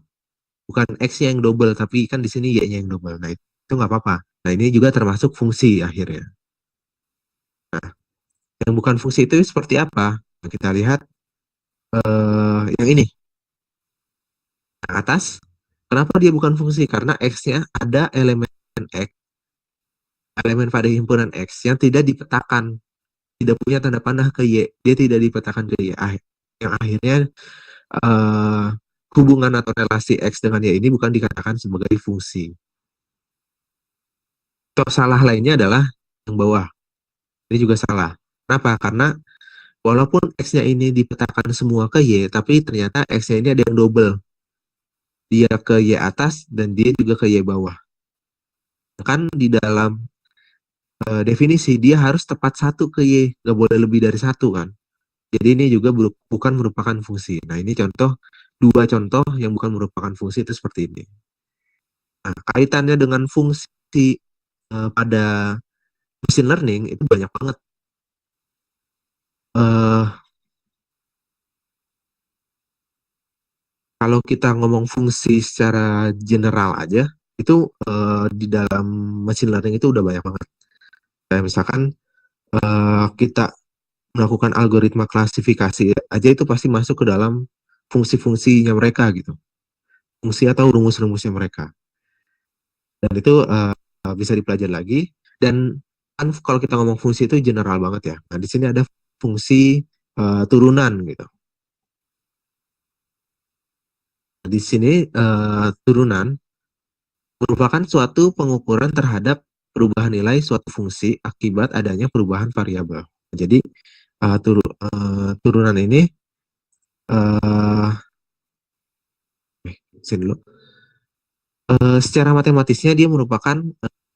Bukan X-nya yang double, tapi kan di sini Y-nya yang double. Nah, itu nggak apa-apa. Nah, ini juga termasuk fungsi akhirnya. Nah, yang bukan fungsi itu seperti apa? Nah, kita lihat yang ini, yang atas. Kenapa dia bukan fungsi? Karena X-nya ada elemen X, elemen pada himpunan X yang tidak dipetakan, tidak punya tanda panah ke Y. Dia tidak dipetakan ke Y. Yang akhirnya eh, hubungan atau relasi X dengan Y ini bukan dikatakan sebagai fungsi. Contoh salah lainnya adalah yang bawah. Ini juga salah. Kenapa? Karena walaupun X-nya ini dipetakan semua ke Y, tapi ternyata X-nya ini ada yang double. Dia ke Y atas dan dia juga ke Y bawah. Kan di dalam definisi dia harus tepat satu ke Y, nggak boleh lebih dari satu kan. Jadi ini juga bukan merupakan fungsi. Nah ini dua contoh yang bukan merupakan fungsi itu seperti ini. Nah kaitannya dengan fungsi pada machine learning itu banyak banget. Eh, Kalau kita ngomong fungsi secara general aja, itu di dalam machine learning itu udah banyak banget. Kayak misalkan kita melakukan algoritma klasifikasi aja itu pasti masuk ke dalam fungsi-fungsinya mereka gitu. Fungsi atau rumus-rumusnya mereka. Dan itu bisa dipelajari lagi. Dan kan kalau kita ngomong fungsi itu general banget ya. Nah, di sini ada fungsi turunan gitu. Di sini turunan merupakan suatu pengukuran terhadap perubahan nilai suatu fungsi akibat adanya perubahan variabel. Jadi turunan ini uh, sini dulu. Secara matematisnya dia merupakan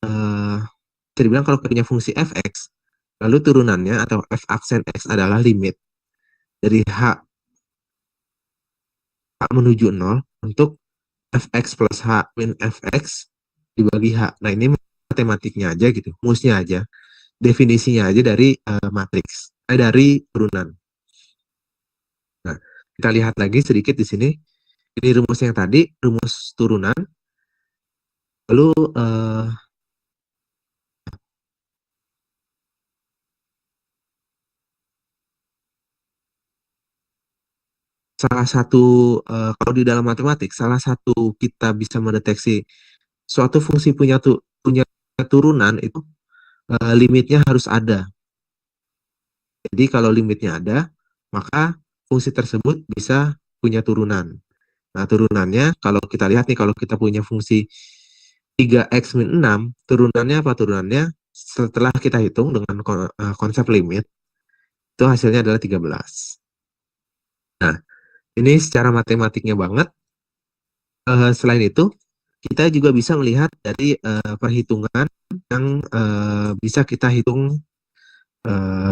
uh, bisa dibilang kalau punya fungsi fx, lalu turunannya atau f aksen x adalah limit dari h menuju 0 untuk fx plus h min fx dibagi h. Nah ini matematiknya aja gitu, rumusnya aja, definisinya aja dari matriks, dari turunan. Nah, kita lihat lagi sedikit di sini. Ini rumus yang tadi, rumus turunan. Lalu salah satu kalau di dalam matematik, salah satu kita bisa mendeteksi suatu fungsi punya turunan itu limitnya harus ada. Jadi kalau limitnya ada, maka fungsi tersebut bisa punya turunan. Nah, turunannya kalau kita lihat nih, kalau kita punya fungsi 3x min 6, turunannya apa? Turunannya setelah kita hitung dengan konsep limit, itu hasilnya adalah 13. Nah, ini secara matematiknya banget. Selain itu, kita juga bisa melihat dari perhitungan yang bisa kita hitung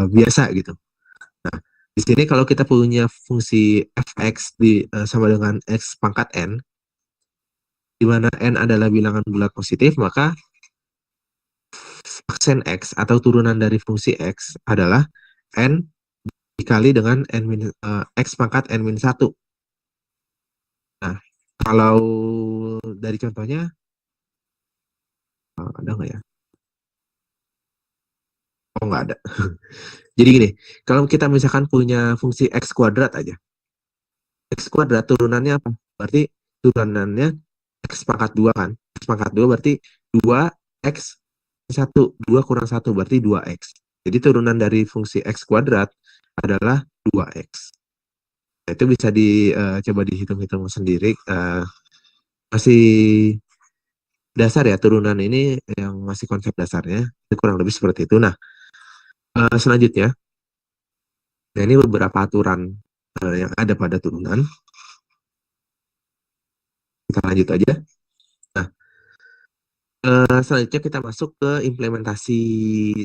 biasa gitu. Nah, di sini kalau kita punya fungsi fx sama dengan x pangkat n, di mana n adalah bilangan bulat positif, maka aksen x atau turunan dari fungsi x adalah n dikali dengan x pangkat n min 1. Nah, kalau dari contohnya, ada nggak ya? Oh, nggak ada. Jadi gini, kalau kita misalkan punya fungsi x kuadrat aja, x kuadrat turunannya apa? Berarti turunannya x pangkat 2 kan? X pangkat 2 berarti 2x 1. 2 kurang 1 berarti 2x. Jadi turunan dari fungsi x kuadrat adalah 2x. Nah, itu bisa coba dihitung-hitung sendiri. Masih dasar ya, turunan ini yang masih konsep dasarnya. Kurang lebih seperti itu. Nah, selanjutnya, nah ini beberapa aturan yang ada pada turunan. Kita lanjut aja. Nah, selanjutnya kita masuk ke implementasi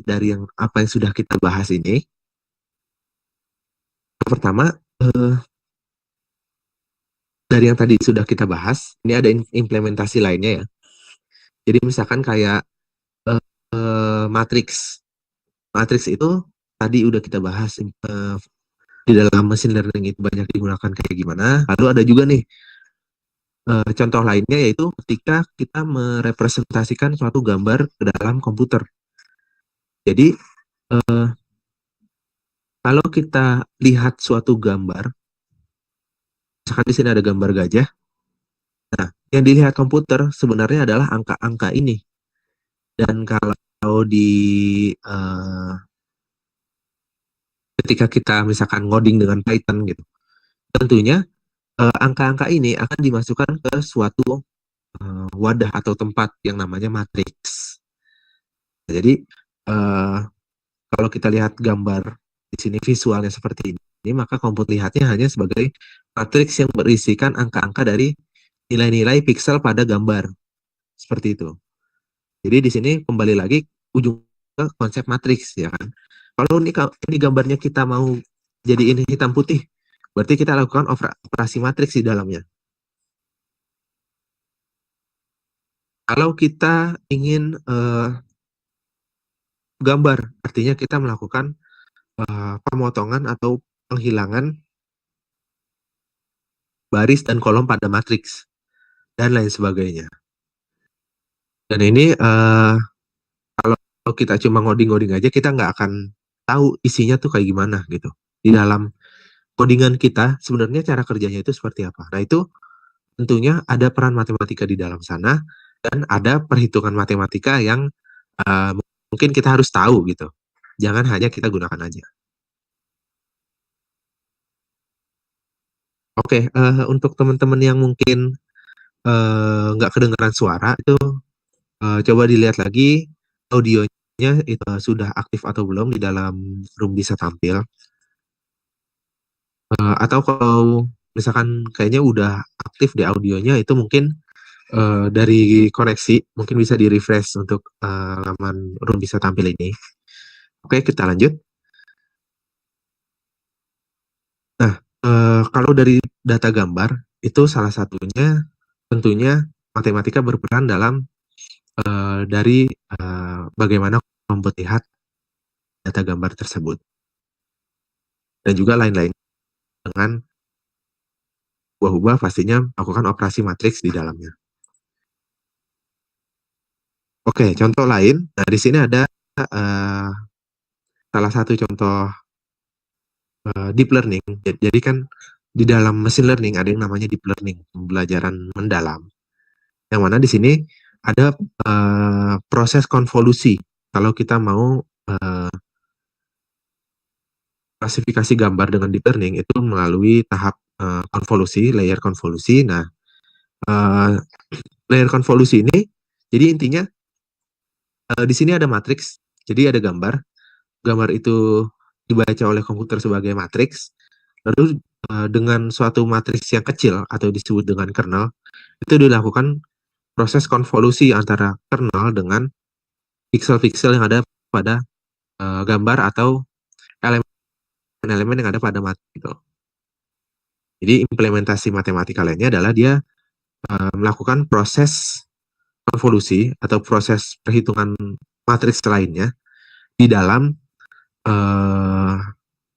dari apa yang sudah kita bahas ini. Yang pertama, dari yang tadi sudah kita bahas, ini ada implementasi lainnya ya. Jadi misalkan kayak matriks. Matriks itu tadi udah kita bahas, di dalam machine learning itu banyak digunakan kayak gimana. Lalu ada juga nih contoh lainnya, yaitu ketika kita merepresentasikan suatu gambar ke dalam komputer. Jadi kalau kita lihat suatu gambar, misalkan di sini ada gambar gajah. Nah, yang dilihat komputer sebenarnya adalah angka-angka ini. Dan kalau ketika kita misalkan ngoding dengan Python gitu, tentunya angka-angka ini akan dimasukkan ke suatu wadah atau tempat yang namanya matriks. Jadi kalau kita lihat gambar di sini visualnya seperti ini, maka komputer lihatnya hanya sebagai matriks yang berisikan angka-angka dari nilai-nilai piksel pada gambar. Seperti itu. Jadi di sini kembali lagi ujung ke konsep matriks ya kan. Kalau ini gambarnya kita mau jadiin hitam putih, berarti kita lakukan operasi matriks di dalamnya. Kalau kita ingin gambar, artinya kita melakukan pemotongan atau penghilangan baris dan kolom pada matriks dan lain sebagainya. Dan ini kalau kita cuma ngoding-ngoding aja, kita nggak akan tahu isinya tuh kayak gimana gitu. Di dalam codingan kita sebenarnya cara kerjanya itu seperti apa. Nah, itu tentunya ada peran matematika di dalam sana, dan ada perhitungan matematika yang mungkin kita harus tahu gitu. Jangan hanya kita gunakan aja. Oke, untuk teman-teman yang mungkin nggak kedengeran suara, itu coba dilihat lagi audionya itu sudah aktif atau belum di dalam room bisa tampil. Atau kalau misalkan kayaknya udah aktif di audionya, itu mungkin dari koneksi, mungkin bisa di-refresh untuk laman room bisa tampil ini. Oke, kita lanjut. Nah, kalau dari data gambar, itu salah satunya tentunya matematika berperan dalam dari bagaimana melihat data gambar tersebut. Dan juga lain-lain dengan ubah-ubah pastinya melakukan operasi matriks di dalamnya. Oke, contoh lain. Nah, di sini ada salah satu contoh deep learning. Jadi kan di dalam machine learning ada yang namanya deep learning, pembelajaran mendalam. Yang mana di sini ada proses konvolusi. Kalau kita mau klasifikasi gambar dengan deep learning, itu melalui tahap konvolusi, layer konvolusi. Nah, layer konvolusi ini, jadi intinya di sini ada matriks, jadi ada gambar. Gambar itu dibaca oleh komputer sebagai matriks. Lalu dengan suatu matriks yang kecil atau disebut dengan kernel, itu dilakukan proses konvolusi antara kernel dengan piksel-piksel yang ada pada gambar atau elemen-elemen yang ada pada mata gitu. Jadi implementasi matematika lainnya adalah dia melakukan proses konvolusi atau proses perhitungan matriks lainnya di dalam uh,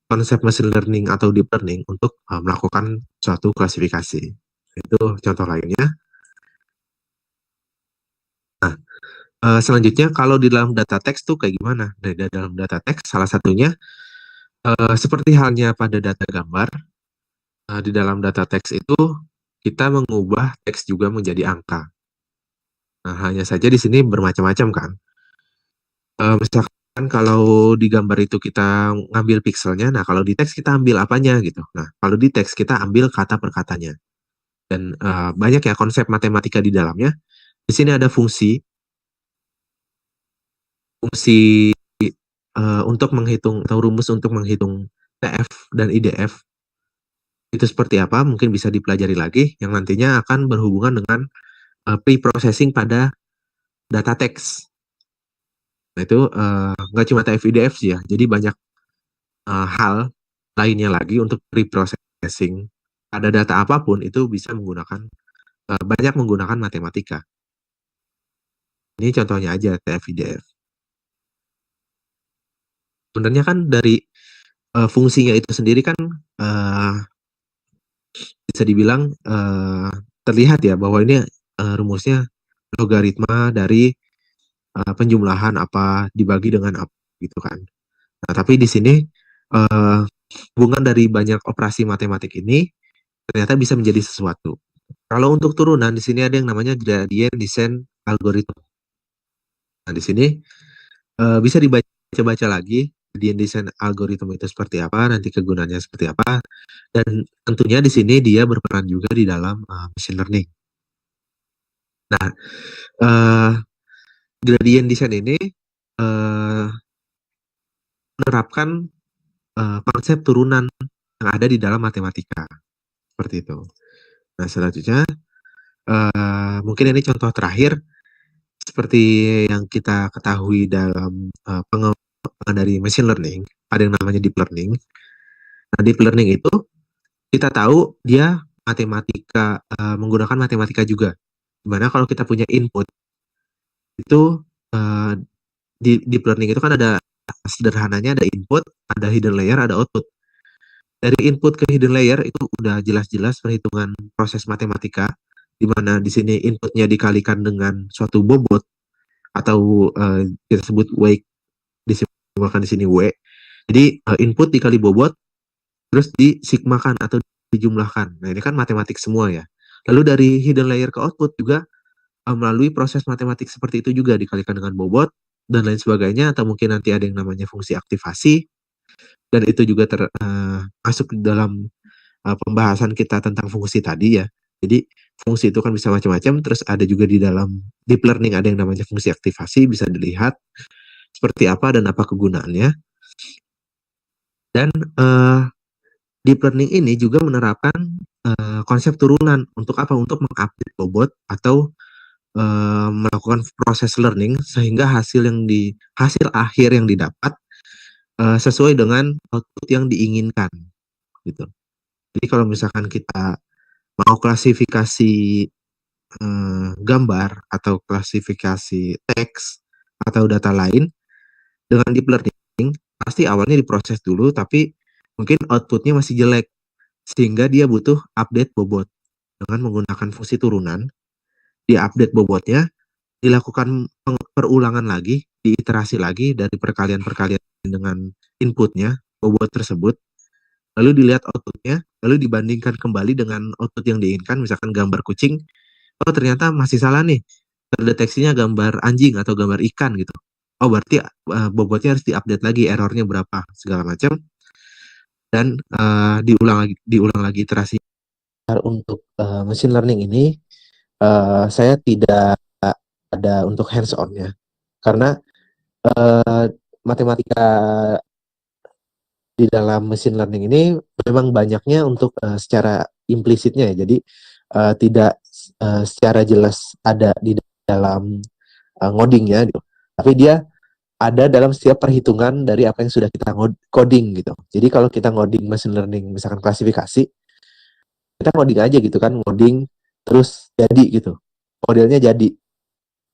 konsep machine learning atau deep learning untuk melakukan suatu klasifikasi. Itu contoh lainnya. Nah, selanjutnya kalau di dalam data teks tuh kayak gimana? Dari dalam data teks salah satunya seperti halnya pada data gambar, di dalam data teks itu kita mengubah teks juga menjadi angka. Nah, hanya saja di sini bermacam-macam kan. Misalkan kalau di gambar itu kita ngambil pixelnya, nah kalau di teks kita ambil apanya gitu. Nah, kalau di teks kita ambil kata per katanya. Dan banyak ya konsep matematika di dalamnya. Di sini ada fungsi fungsi untuk menghitung atau rumus untuk menghitung TF dan IDF itu seperti apa mungkin bisa dipelajari lagi yang nantinya akan berhubungan dengan pre-processing pada data teks. Nah itu nggak cuma TF IDF sih ya, jadi banyak hal lainnya lagi untuk pre-processing pada data apapun itu bisa menggunakan banyak menggunakan matematika. Ini contohnya aja TF IDF. Sebenarnya kan dari fungsinya itu sendiri kan uh, bisa dibilang terlihat ya bahwa ini rumusnya logaritma dari penjumlahan apa dibagi dengan apa gitu kan. Nah, tapi di sini uh, hubungan dari banyak operasi matematik ini ternyata bisa menjadi sesuatu. Kalau untuk turunan di sini ada yang namanya gradient descent algorithm. Nah, di sini bisa dibaca-baca lagi gradient descent algorithm itu seperti apa, nanti kegunaannya seperti apa, dan tentunya di sini dia berperan juga di dalam machine learning. Nah, uh, gradient descent ini uh, menerapkan konsep turunan yang ada di dalam matematika seperti itu. Nah, selanjutnya mungkin ini contoh terakhir seperti yang kita ketahui dalam pengembangan dari machine learning, ada yang namanya deep learning. Nah, deep learning itu kita tahu dia matematika menggunakan matematika juga. Dimana kalau kita punya input itu uh, di deep learning itu kan ada sederhananya ada input, ada hidden layer, ada output. Dari input ke hidden layer itu udah jelas-jelas perhitungan proses matematika, di mana di sini inputnya dikalikan dengan suatu bobot atau kita sebut weight, disimbolkan di sini W. Jadi input dikali bobot terus disigmakan atau dijumlahkan. Nah ini kan matematik semua ya. Lalu dari hidden layer ke output juga melalui proses matematik seperti itu juga dikalikan dengan bobot dan lain sebagainya atau mungkin nanti ada yang namanya fungsi aktivasi dan itu juga masuk dalam pembahasan kita tentang fungsi tadi ya. Jadi fungsi itu kan bisa macam-macam, terus ada juga di dalam deep learning ada yang namanya fungsi aktivasi, bisa dilihat seperti apa dan apa kegunaannya. Dan deep learning ini juga menerapkan konsep turunan untuk apa? Untuk mengupdate bobot atau melakukan proses learning sehingga hasil akhir yang didapat sesuai dengan output yang diinginkan gitu. Jadi kalau misalkan kita mau klasifikasi gambar atau klasifikasi teks atau data lain dengan deep learning pasti awalnya diproses dulu tapi mungkin outputnya masih jelek sehingga dia butuh update bobot dengan menggunakan fungsi turunan. Dia update bobotnya, dilakukan perulangan lagi, diiterasi lagi dari perkalian-perkalian dengan inputnya bobot tersebut, lalu dilihat outputnya, lalu dibandingkan kembali dengan output yang diinginkan, misalkan gambar kucing, oh ternyata masih salah nih, terdeteksinya gambar anjing atau gambar ikan gitu. Oh berarti bobotnya harus diupdate lagi, errornya berapa segala macam, dan diulang lagi iterasi. Untuk machine learning ini saya tidak ada untuk hands on-nya karena matematika di dalam machine learning ini memang banyaknya untuk secara implisitnya ya. Jadi tidak secara jelas ada di dalam ngodingnya gitu. Tapi dia ada dalam setiap perhitungan dari apa yang sudah kita coding gitu. Jadi kalau kita ngoding machine learning, misalkan klasifikasi, kita ngoding aja gitu kan, ngoding terus jadi gitu. Modelnya jadi.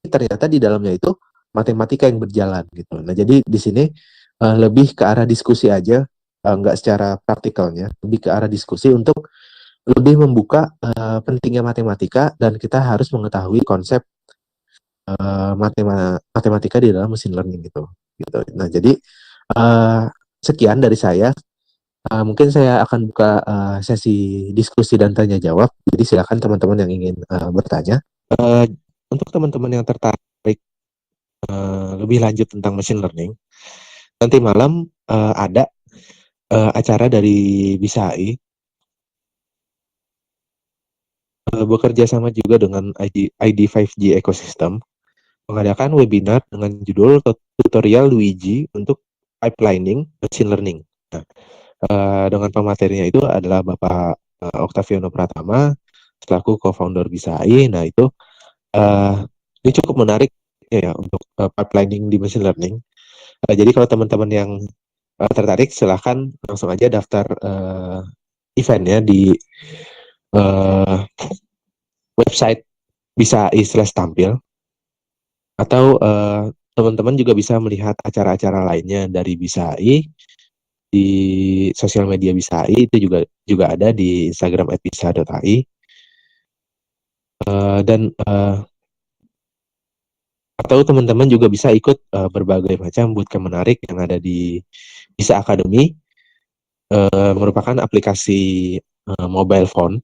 Ternyata di dalamnya itu matematika yang berjalan gitu. Nah, jadi di sini lebih ke arah diskusi aja, nggak secara praktikalnya, lebih ke arah diskusi untuk lebih membuka pentingnya matematika dan kita harus mengetahui konsep matematika di dalam machine learning gitu. Gitu. Nah, jadi uh, sekian dari saya. Mungkin saya akan buka sesi diskusi dan tanya jawab. Jadi silakan teman-teman yang ingin bertanya. Uh, untuk teman-teman yang tertarik lebih lanjut tentang machine learning, nanti malam ada acara dari BISAI bekerja sama juga dengan ID 5G Ecosystem mengadakan webinar dengan judul tutorial Luigi untuk pipelining machine learning. Nah, dengan pematerinya itu adalah Bapak Octaviano Pratama selaku co-founder BISAI. Nah, itu ini cukup menarik ya untuk pipelining di machine learning. Jadi kalau teman-teman yang tertarik silahkan langsung aja daftar eventnya di website BISAI/tampil atau teman-teman juga bisa melihat acara-acara lainnya dari BISAI di sosial media BISAI, itu juga ada di Instagram @bisa.ai. Dan atau teman-teman juga bisa ikut berbagai macam bootcamp menarik yang ada di BISA Academy, merupakan aplikasi mobile phone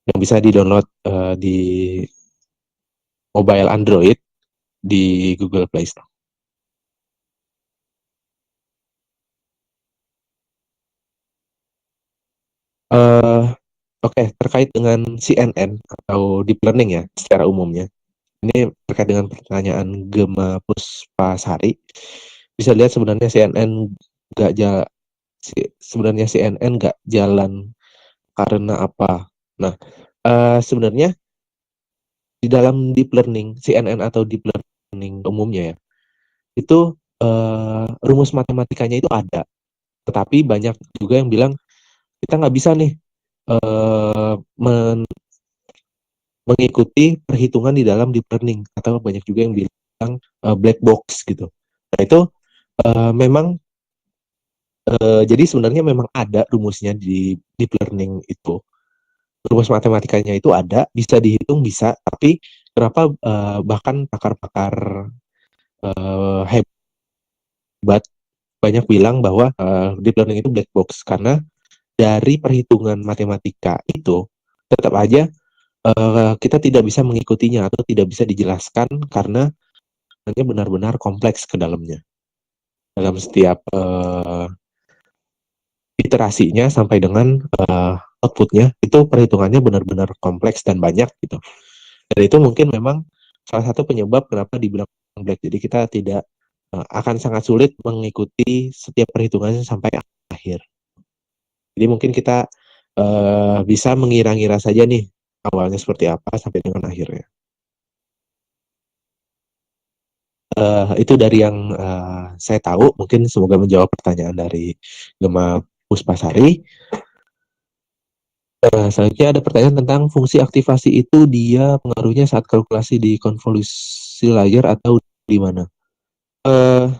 yang bisa di-download di mobile Android di Google Play Store. Oke, terkait dengan CNN atau deep learning ya secara umumnya. Ini terkait dengan pertanyaan Gema Puspasari. Bisa lihat sebenarnya CNN nggak jalan karena apa? Nah, sebenarnya di dalam deep learning CNN atau deep learning umumnya ya, itu rumus matematikanya itu ada, tetapi banyak juga yang bilang kita nggak bisa nih mengikuti perhitungan di dalam deep learning, atau banyak juga yang bilang black box gitu. Nah, itu memang jadi sebenarnya memang ada rumusnya di deep learning itu. Rumus matematikanya itu ada, bisa dihitung bisa, tapi kenapa bahkan pakar-pakar hebat banyak bilang bahwa deep learning itu black box karena dari perhitungan matematika itu tetap aja kita tidak bisa mengikutinya atau tidak bisa dijelaskan karena hanya benar-benar kompleks ke dalamnya. Dalam setiap iterasinya sampai dengan outputnya itu perhitungannya benar-benar kompleks dan banyak gitu. Dan itu mungkin memang salah satu penyebab kenapa dibilang black. Jadi kita tidak akan sangat sulit mengikuti setiap perhitungannya sampai akhir. Jadi mungkin kita bisa mengira-ngira saja nih awalnya seperti apa sampai dengan akhirnya. Itu dari yang saya tahu, mungkin semoga menjawab pertanyaan dari Gema Puspasari. Selanjutnya ada pertanyaan tentang fungsi aktivasi itu dia pengaruhnya saat kalkulasi di konvolusi layer atau di mana? Uh,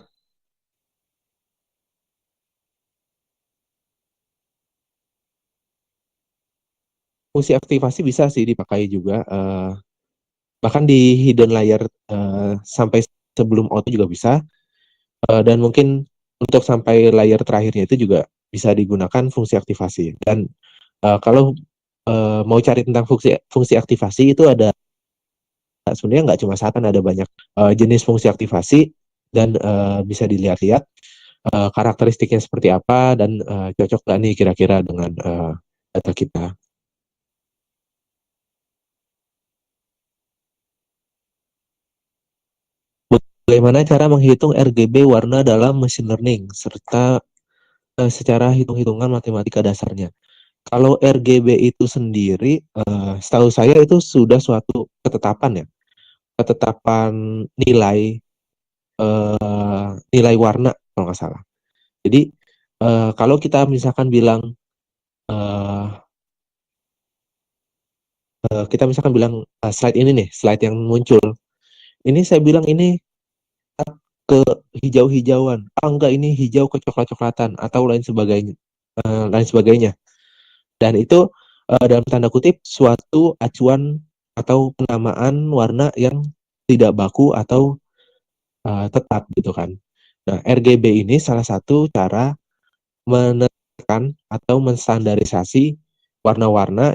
Fungsi aktivasi bisa sih dipakai juga, bahkan di hidden layer sampai sebelum auto juga bisa, dan mungkin untuk sampai layer terakhirnya itu juga bisa digunakan fungsi aktivasi. Dan kalau mau cari tentang fungsi aktivasi itu ada sebenarnya nggak cuma satu, ada banyak jenis fungsi aktivasi dan bisa dilihat-lihat karakteristiknya seperti apa dan cocok nggak nih kira-kira dengan data kita. Bagaimana cara menghitung RGB warna dalam machine learning serta secara hitung-hitungan matematika dasarnya? Kalau RGB itu sendiri, setahu saya itu sudah suatu ketetapan ya, ketetapan nilai nilai warna kalau nggak salah. Jadi kalau kita misalkan bilang slide ini nih, slide yang muncul, ini saya bilang ini ke hijau-hijauan, enggak ini hijau ke coklat-coklatan atau lain sebagainya. Dan itu dalam tanda kutip suatu acuan atau penamaan warna yang tidak baku atau tetap gitu kan. Nah, RGB ini salah satu cara menentukan atau menstandarisasi warna-warna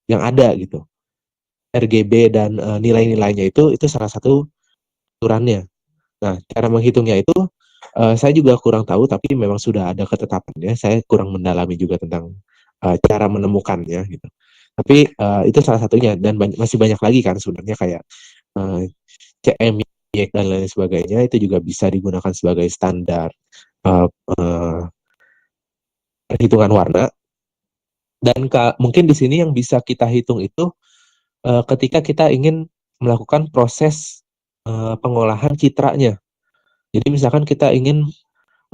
yang ada gitu. RGB dan nilai-nilainya itu salah satu aturannya. Nah, cara menghitungnya itu saya juga kurang tahu, tapi memang sudah ada ketetapannya. Saya kurang mendalami juga tentang cara menemukannya gitu. Tapi itu salah satunya dan masih banyak lagi kan sebenarnya kayak CM dan lain sebagainya itu juga bisa digunakan sebagai standar perhitungan warna. Dan mungkin di sini yang bisa kita hitung itu ketika kita ingin melakukan proses pengolahan citranya. Jadi misalkan kita ingin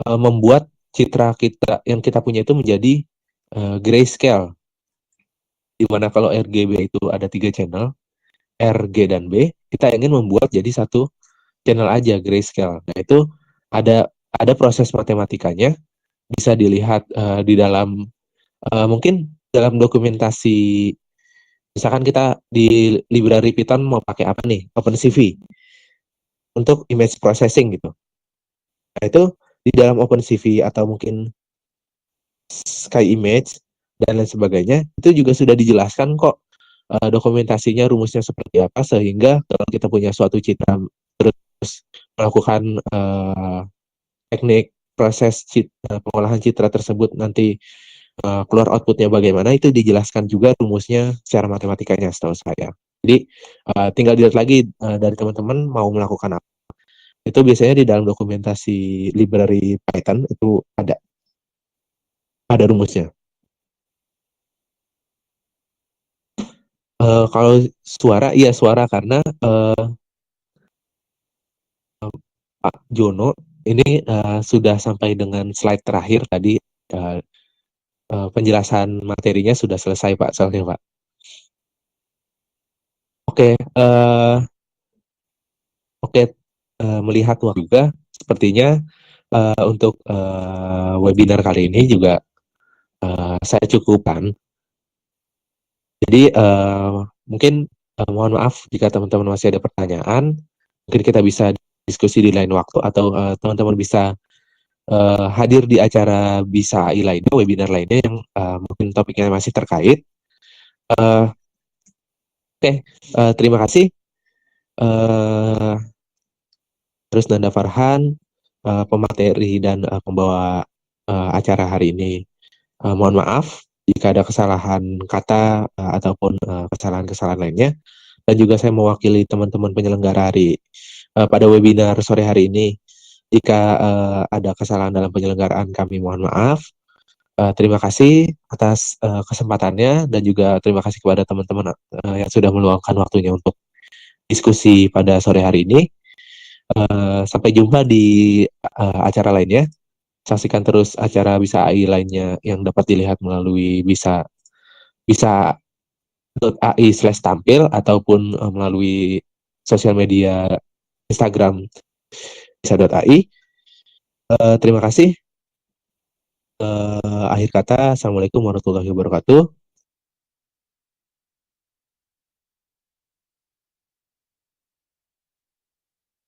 membuat citra kita yang kita punya itu menjadi grayscale, di mana kalau RGB itu ada 3 channel, R, G, dan B, kita ingin membuat jadi satu channel aja grayscale. Nah itu ada proses matematikanya, bisa dilihat di dalam mungkin dalam dokumentasi. Misalkan kita di library Python mau pakai apa nih? OpenCV untuk image processing gitu. Nah itu di dalam OpenCV atau mungkin Sky Image dan lain sebagainya itu juga sudah dijelaskan kok dokumentasinya, rumusnya seperti apa, sehingga kalau kita punya suatu citra terus melakukan teknik proses pengolahan citra tersebut nanti keluar outputnya bagaimana, itu dijelaskan juga rumusnya secara matematikanya setahu saya. Jadi tinggal dilihat lagi dari teman-teman mau melakukan apa. Itu biasanya di dalam dokumentasi library Python itu ada rumusnya. Kalau suara, iya suara karena Pak Jono ini sudah sampai dengan slide terakhir tadi. Penjelasan materinya sudah selesai Pak, soalnya Pak. Oke, melihat waktu juga, sepertinya untuk webinar kali ini juga saya cukupkan. Jadi mungkin mohon maaf jika teman-teman masih ada pertanyaan, mungkin kita bisa diskusi di lain waktu, atau teman-teman bisa hadir di acara Bisa AI lainnya, webinar lainnya yang mungkin topiknya masih terkait. Terima kasih. Terus Nanda Farhan, pemateri dan pembawa acara hari ini. Mohon maaf jika ada kesalahan kata ataupun kesalahan-kesalahan lainnya. Dan juga saya mewakili teman-teman penyelenggara pada webinar sore hari ini. Jika ada kesalahan dalam penyelenggaraan, kami mohon maaf. Terima kasih atas kesempatannya, dan juga terima kasih kepada teman-teman yang sudah meluangkan waktunya untuk diskusi pada sore hari ini. Sampai jumpa di acara lainnya. Saksikan terus acara Bisa AI lainnya yang dapat dilihat melalui bisa.ai/tampil ataupun melalui sosial media Instagram bisa.ai. Terima kasih. Akhir kata, Assalamualaikum warahmatullahi wabarakatuh.